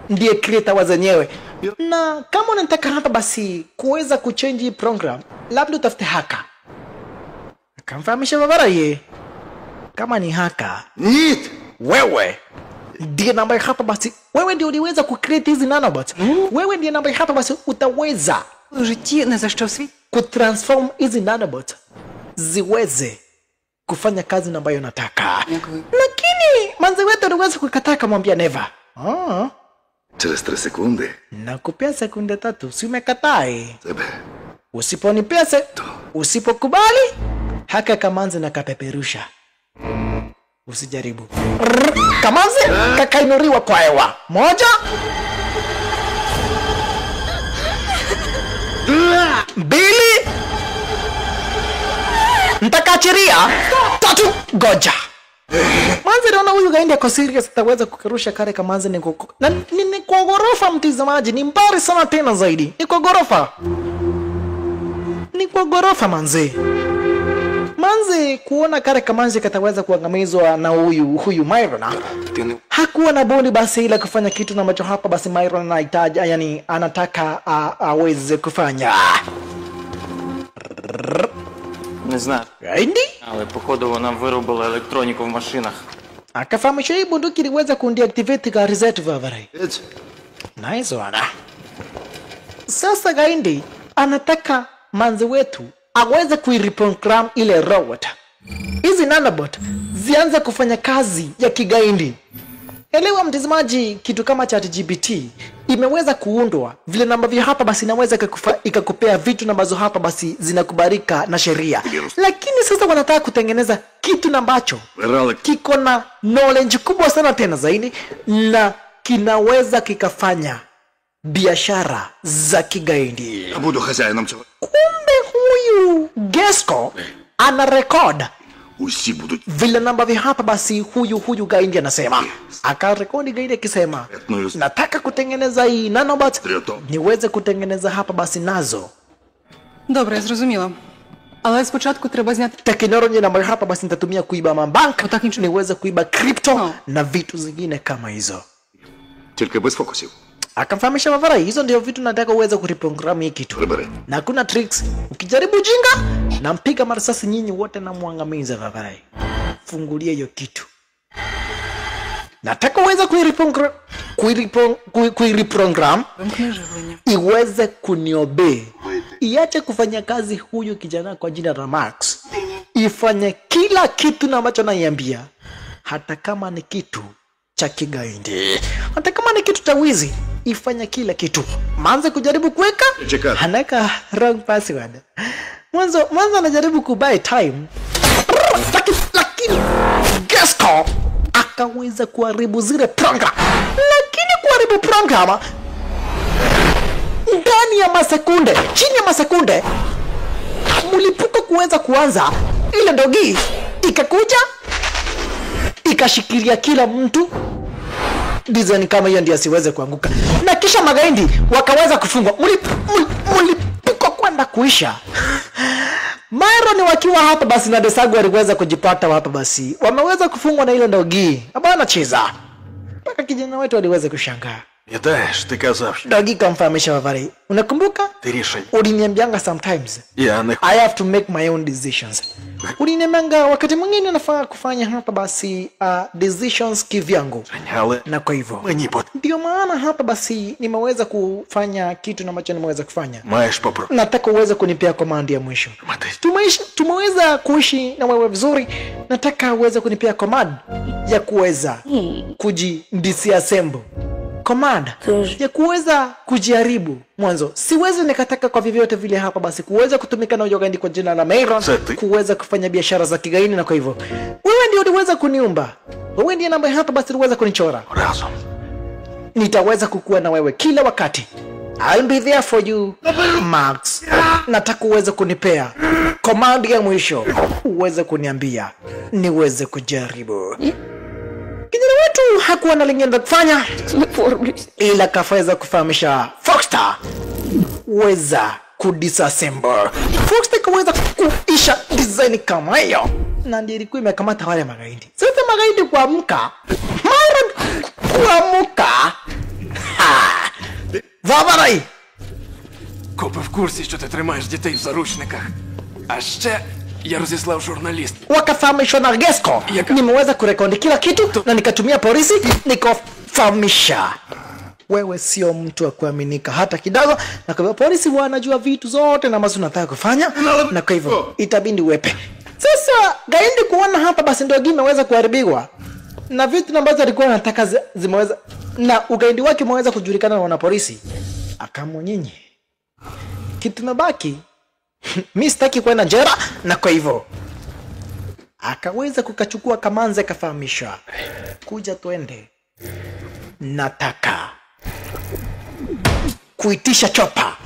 ndiye creator wa zenyewe. Na kama unataka hapa basi kuweza kuchange program, labda utafute haka. Akamfahamisha babara ye. Kama ni haka, Нет! wewe ndiye namba hapa basi. Wewe ndiye uliweza kucreate hizi nanobots. Wewe ndiye namba hapa basi utaweza У житті не за що в світі. kutransform hizi nanobots ziweze kufanya kazi ambayo nataka. Дякую. Lakini manzi wetu aliweza kukataa, kumwambia never. Через 3 секунди Nakupea sekunde 3, si umekataa? тебе. Usiponipea usipokubali, haka Kamanzi na kapeperusha. Usijaribu. Kamanzi kakainuriwa kwa hewa. 1 2 Ntakachiria 3 goja. Manzi naona huyu Gaindi ako serious, ataweza kukirusha kare Kamanzi ni kwa ghorofa mtizamaji, ni mbali sana tena zaidi. Ni kwa ghorofa manzi. Manzi kuona kare Kamanzi kataweza kuangamizwa na huyu Myron. Hakuwa na bodi basi ila kufanya kitu na macho hapa basi Myron anahitaji, yani anataka aweze kufanya. Не знаю, Gaindi але походу вона виробила електроніку в машинах. akafahamisha hii bunduki iliweza kundeactivate gari zetu vavarai. Нет. Nice one. Sasa Gaindi anataka manzi wetu aweze kuireprogram ile robot. Hizi nanobot zianze kufanya kazi ya kigaindi. Elewa mtazamaji, kitu kama ChatGPT imeweza kuundwa vile namba vya hapa basi inaweza ikakupea vitu ambazo hapa basi zinakubalika na sheria. Lakini sasa wanataka kutengeneza kitu ambacho kiko na knowledge kubwa sana tena zaidi na kinaweza kikafanya biashara za kigaindi. Я буду хазяїном цього. Kumbe huyu Gesco ana record Усі будуть. vile namba vya hapa basi huyu Gaindi anasema. Akarekodi Gaindi akisema, nataka kutengeneza hii nanobot niweze kutengeneza hapa basi nazo. Добре, я зрозуміла. Але спочатку треба зняти... Teknolojia namba hapa basi nitatumia kuiba mabank, Отак нічого. niweze kuiba crypto na vitu zingine kama hizo. Тільки без фокусів. Akamfahamisha Mavara, hizo ndio vitu nataka uweze kureprogram hii kitu. Прибери. Na hakuna tricks. Ukijaribu jinga, nampiga marasasi nyinyi wote na muangamiza Mavara. Fungulia hiyo kitu. Nataka uweze kuireprogram Вимкни живлення. iweze kuniobey. Iache kufanya kazi huyu kijana kwa jina la Max. Ifanye kila kitu na ambacho naiambia. Hata kama ni kitu cha kigaindi, hata kama ni kitu cha wizi, ifanya kila kitu. Manze kujaribu kuweka, anaweka wrong password. Mwanzo anajaribu kubuy time. Lakini Gesco akaweza kuharibu zile program. Lakini kuharibu program ndani ya masekunde, chini ya masekunde, mlipuko kuweza kuanza, ile dogi ikakuja ikashikilia kila mtu design kama hiyo ndio asiweze kuanguka, na kisha magaindi wakaweza kufungwa. Mlipuko kwenda kuisha. Myron wakiwa hapa basi na Desagu aliweza kujipata hapa basi wameweza kufungwa na ile dogi. Abana cheza mpaka kijana wetu aliweza kushangaa. Ідеш, ти казав, що Dogi kamfahamisha Wavari, unakumbuka? ти рішень. Uliniambianga sometimes Я не I have to make my own decisions. Uliniambianga wakati mwingine nafaa kufanya hapa basi decisions kivyangu. але Na kwa hivyo мені ndio maana hapa basi nimeweza kufanya kitu ambacho nimeweza kufanya. маєш попробувати. Nataka uweze kunipea komandi ya mwisho. Tumeweza kuishi na wewe vizuri. Nataka uweze kunipea command ya kuweza kujidisassemble. Command ya kuweza kujaribu mwanzo. Siwezi nikataka kwa vyovyote vile hapa basi kuweza kutumika na Gaindi kwa jina la Myron kuweza kufanya biashara za kigaini, na kwa hivyo wewe ndio uliweza kuniumba. Wewe ndiye namba hapa basi uliweza kunichora. Разом. Nitaweza kukua na wewe kila wakati. I'll be there for you, Max. Nataka uweze kunipea command ya mwisho, uweze kuniambia niweze kujaribu. Kijana wetu hakuwa na lingine la kufanya ila kafaweza kufahamisha Foxstar weza kudisassemble. Fox akaweza kuisha design kama hiyo, na ndiyo ilikuwa imekamata wale magaidi. Sasa magaidi kuamka, mara kuamka. Ваварай! Копи в курсі, що ти тримаєш дітей в заручниках. А ще я розіслав журналіст. Wakafahamisha na Gesco. Nimeweza kurekodi kila kitu na nikatumia polisi nikafahamisha. Wewe sio mtu wa kuaminika hata kidogo, na kwa polisi wanajua vitu zote na mazu nataka kufanya, na kwa hivyo itabindi wepe. Sasa gaindi kuona hapa basi ndio game imeweza kuharibiwa. Na vitu ambazo alikuwa anataka zimeweza, na ugaidi wake umeweza kujulikana na wanapolisi. Akamwa nyinyi. Kitu mabaki mimi sitaki kwenda jela, na kwa hivyo akaweza kukachukua Kamanzi akafahamisha, kuja twende, nataka kuitisha chopa.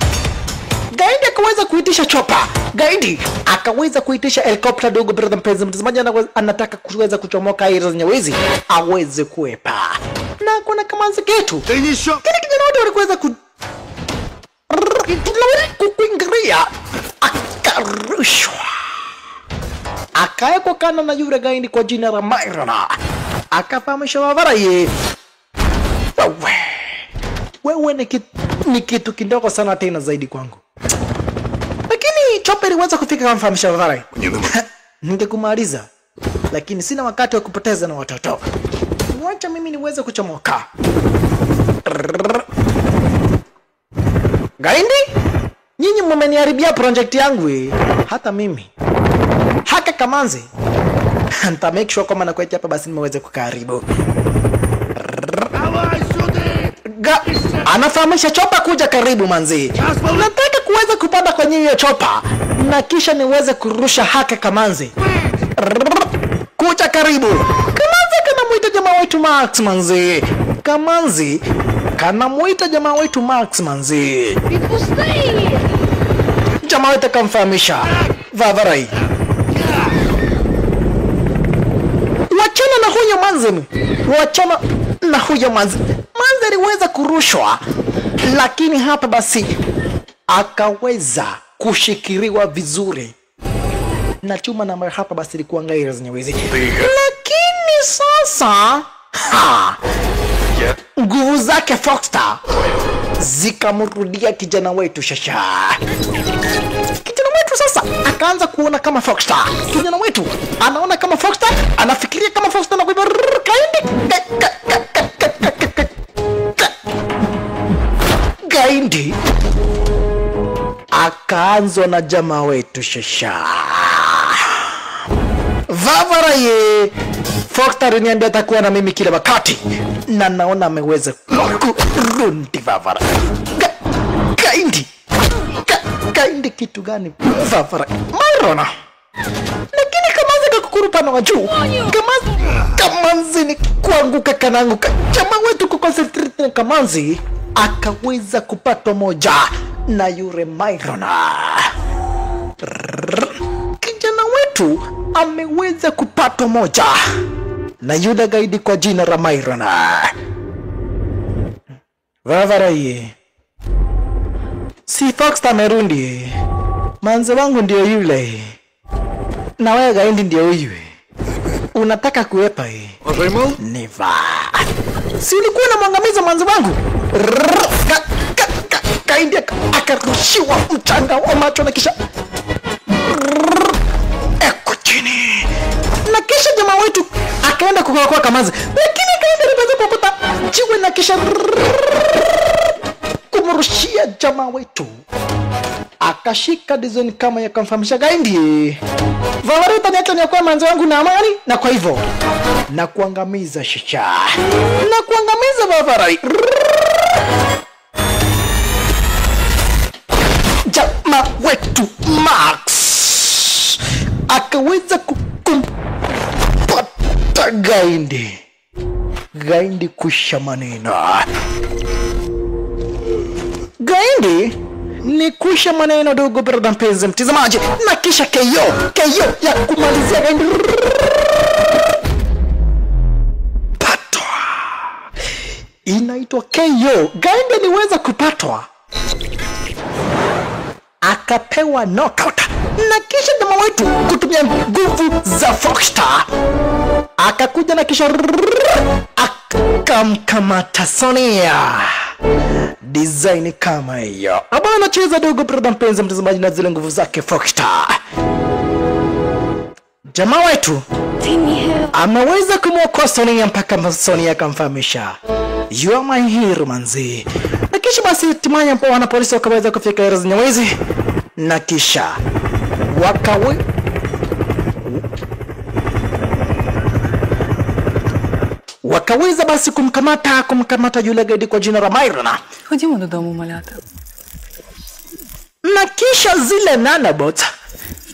Gaidi akaweza kuitisha chopa. Gaidi akaweza kuitisha helikopta dogo. Brother mpenzi mtazamaji, anataka kuweza kuchomoka hizo nyewezi aweze kuepa. Na kuna Kamanzi getu. Kile kijana wote walikuweza kuingiria, akarushwa, akaekwa kana na yule gaidi kwa jina la Mairona. Akafahamisha Wavarai, wewe ni kitu kidogo sana tena zaidi kwangu. Lakini chopa iliweza kufika kama fahamisha Wavarai. Ningekumaliza, lakini sina wakati wa kupoteza na watoto. Wacha mimi niweze kuchomoka. Gaindi, nyinyi mmeniharibia project yangu hata mimi. Haka Kamanzi. Nita make sure kama nakuacha hapa basi nimeweza kukaribu. Anafahamisha chopa kuja karibu manzi. Nataka kuweza kupanda kwenye hiyo chopa na kisha niweze kurusha Haka Kamanzi. Kuja karibu. Kamanzi kanamuita jamaa wetu Max manzi. Kamanzi kanamuita jamaa wetu Max manzi. Jamaa wetu kamfahamisha Vavarai, wachana na huyo manzi, wachana na huyo manzi. Manzi aliweza kurushwa, lakini hapa basi akaweza kushikiriwa vizuri na chuma na hapa basi ilikuwa ngaira zenyewe. Lakini sasa nguvu zake Foxstar zikamrudia kijana wetu Shasha. Kijana wetu sasa akaanza kuona kama Foxstar. Kijana wetu anaona kama Foxstar, anafikiria kama Foxstar, na kwa hivyo Gaindi akaanzwa na jamaa wetu Shasha. Vavarai, Foxstar niambia atakuwa na mimi kila wakati, na naona ameweza kurundi Vavarai. Gaindi kitu gani Vavarai? Mairona. Lakini Kamanzi kakukurupa na wajuu. Kamanzi ni kuanguka kananguka. Jamaa wetu kuconcentrate na Kamanzi akaweza kupata moja na yule Mairona. Kijana wetu ameweza kupata moja na yule gaidi kwa jina la Mairona. Vavarai, si Foxstar amerundi. Manze wangu ndio yule, na wewe gaidi ndio huyu. Unataka kuepa Neva. Si ulikuwa unamwangamiza manze wangu? Gaidi akarushiwa mchanga wa macho na kisha eko chini. Na kisha jamaa wetu akaenda kukokoa Kamanzi, lakini Gaindi aliweza kupata jiwe na kisha kumrushia jamaa wetu. Akashika design kama ya kumfahamisha Gaindi, Vavarai taniacha niokoe manzi wangu na amani, na kwa hivyo na kuangamiza Shasha, na kuangamiza Vavarai. Jamaa wetu Max akaweza kumpata Gaindi. Gaindi kusha maneno. Gaindi ni kusha maneno dogo brother mpenzi mtazamaji, na kisha KO ya kumalizia Gaindi. Patwa. Inaitwa KO. Gaindi aliweza kupatwa. akapewa knockout, na kisha jamaa wetu kutumia nguvu za Foxstar akakuja na kisha akamkamata Sonia. Design kama hiyo ambayo anacheza dogo brother mpenzi mtazamaji na zile nguvu zake Foxstar. Jamaa wetu ameweza kumwokoa Sonia mpaka Sonia akamfahamisha you are my hero manzi. Na kisha basi hatimaye wana polisi wakaweza kufika area za Nyamwezi na kisha wakaweza basi kumkamata yule gaidi kwa jina la Myron. Ходімо додому, малята. Na kisha zile nanobots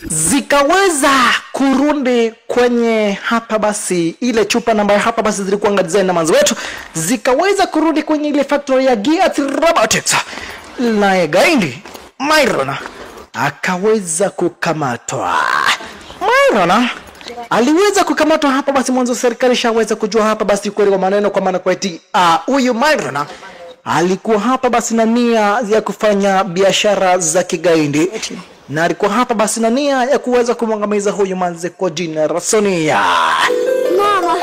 zikaweza kurudi kwenye hapa basi ile chupa namba hapa basi zilikuwa design na manzo wetu, zikaweza kurudi kwenye ile factory ya Gears Robotics. Na gaidi Myron akaweza kukamatwa. Myron aliweza kukamatwa hapa basi mwanzo serikali shaweza kujua hapa basi kweli kwa maneno kwa maana kweti huyu Myron alikuwa hapa basi na nia ya kufanya biashara za kigaidi, na alikuwa hapa basi na nia ya kuweza kumwangamiza huyu manze kwa jina la Sonia. Mama.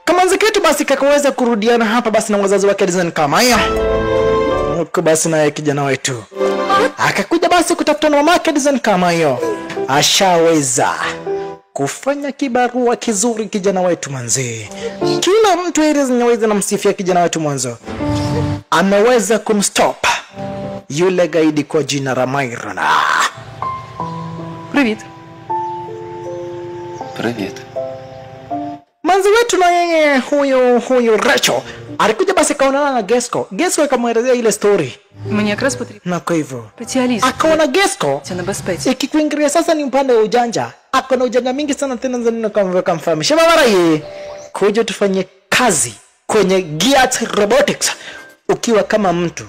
Kama mziketu basi kakaweza kurudiana hapa basi na wazazi wake design kama haya. Huko basi na kijana wetu akakuja basi kutafuta na mamake design kama hiyo. Ashaweza kufanya kibarua kizuri kijana wetu manzi. Kila mtu anaweza namsifia kijana wetu mwanzo. Ameweza kumstop yule gaidi kwa jina la Myron. Привіт. Привіт. Manzi wetu na yeye huyu Rachel alikuja basi kaonana na Gesco. Gesco akamwelezea ile story. Мені якраз потрібен Na kwa hivyo спеціаліст. akaona Gesco Це небезпечно. ikikuingilia sasa ni upande wa ujanja. Akona ujanja mingi sana tena zanino kama kamfahamisha baba yeye kuja tufanye kazi kwenye Gears Robotics ukiwa kama mtu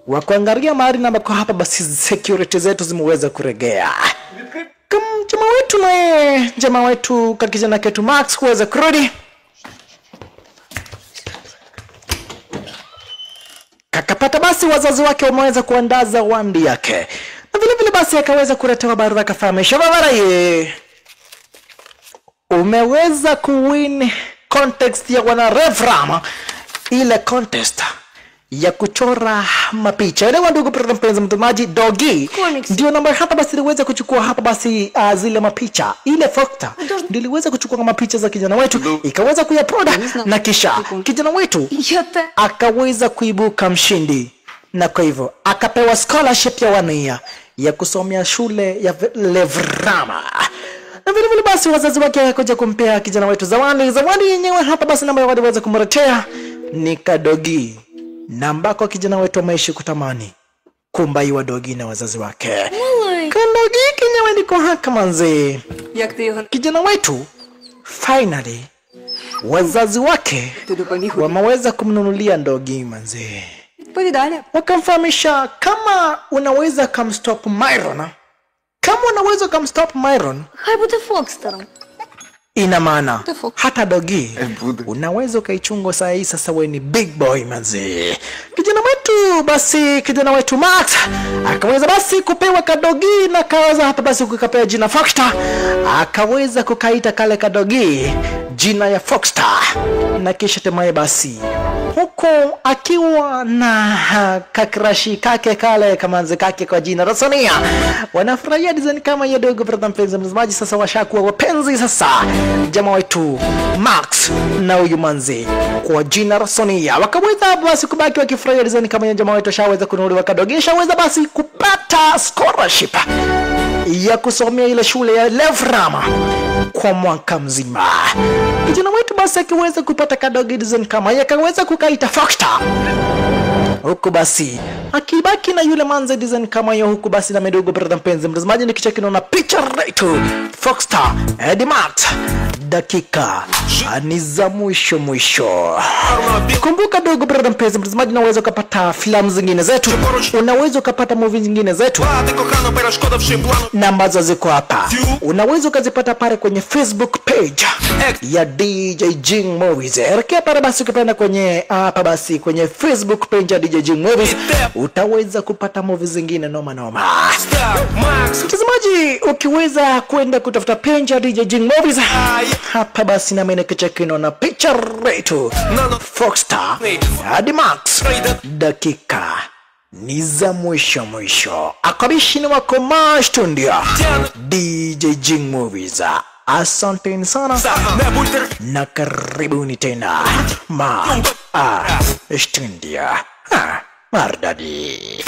wa kuangalia mahali na kwa hapa basi security zetu zimeweza kuregea. Kama jamaa wetu kakijana ketu Max kuweza kurudi kakapata basi wazazi wake wameweza kuandaa zawadi yake, na vile vile basi akaweza kuletewa barua akafahamisha baba ye umeweza kuwin contest ya wana Revram, ile contest ya kuchora mapicha. Ile ndugu mpenzi mtazamaji, Dogi ndio namba hapa basi iliweza kuchukua hapa basi zile mapicha. Ile Foxstar ndio iliweza kuchukua mapicha za kijana wetu ikaweza kuyaproda, na kisha kijana wetu akaweza kuibuka mshindi, na kwa hivyo akapewa scholarship ya 1 year ya kusomea shule ya Revram. Na vile vile basi wazazi wake wakaja kumpea kijana wetu zawadi yenyewe hapa basi namba waliweza kumletea ni kadogi, na ambako kijana wetu ameishi kutamani kumbaiwa dogi na wazazi wake. Kadogi kenyewe niko haka manze. Kijana wetu finally wazazi wake wameweza kumnunulia dogi manze. Wakamfahamisha kama unaweza kumstop Myron, Хай буде Фокстером. ina maana hata dogi unaweza ukaichunga saa hii. Sasa wewe ni big boy manzi. Kijana wetu Max akaweza basi kupewa kadogi, na kaweza hapa basi kukapewa jina Foxstar, akaweza kukaita kale kadogi jina ya Foxstar, na kisha temaye basi huko akiwa na kakrashi kake kale kamanzi kake kwa jina la Sonia. Wanafurahia design kama hiyo dogo brother mpenzi mtazamaji. Sasa washakuwa wapenzi sasa jamaa wetu Max na huyu manzi kwa jina la Sonia. Wakaweza basi kubaki wakifurahia design kama hiyo. Jamaa wetu shaweza kununuliwa kadogi, shaweza basi kupata scholarship ya kusomea ile shule ya Revram kwa mwaka mzima. Kijana wetu basi akiweza kupata kadogi design kama hiyo akaweza kukaita Foxstar, huku basi akibaki na yule manze design kama hiyo, huku basi na medogo brother mpenzi mtazamaji, nikicheki naona picha letu Foxstar Edmart dakika ni za mwisho. Kumbuka dogo brother mpenzi mtazamaji, unaweza ukapata filamu zingine zetu, unaweza ukapata movie zingine zetu na ambazo ziko hapa, unaweza ukazipata pale kwenye Facebook page ya DJ Jing Movies. Elekea pale basi ukipenda kwenye hapa basi kwenye Facebook page ya DJ Jing Movies, utaweza kupata movie zingine noma. Mtazamaji, ukiweza kwenda kutafuta page ya DJ Jing Movies hapa basi na mimi nikichekino na picha letu Foxstar hadi Max dakika ni za mwisho. Akabishini wako Studio DJ Jing Movies. Asanteni sana na karibuni tena Studio Mardadi.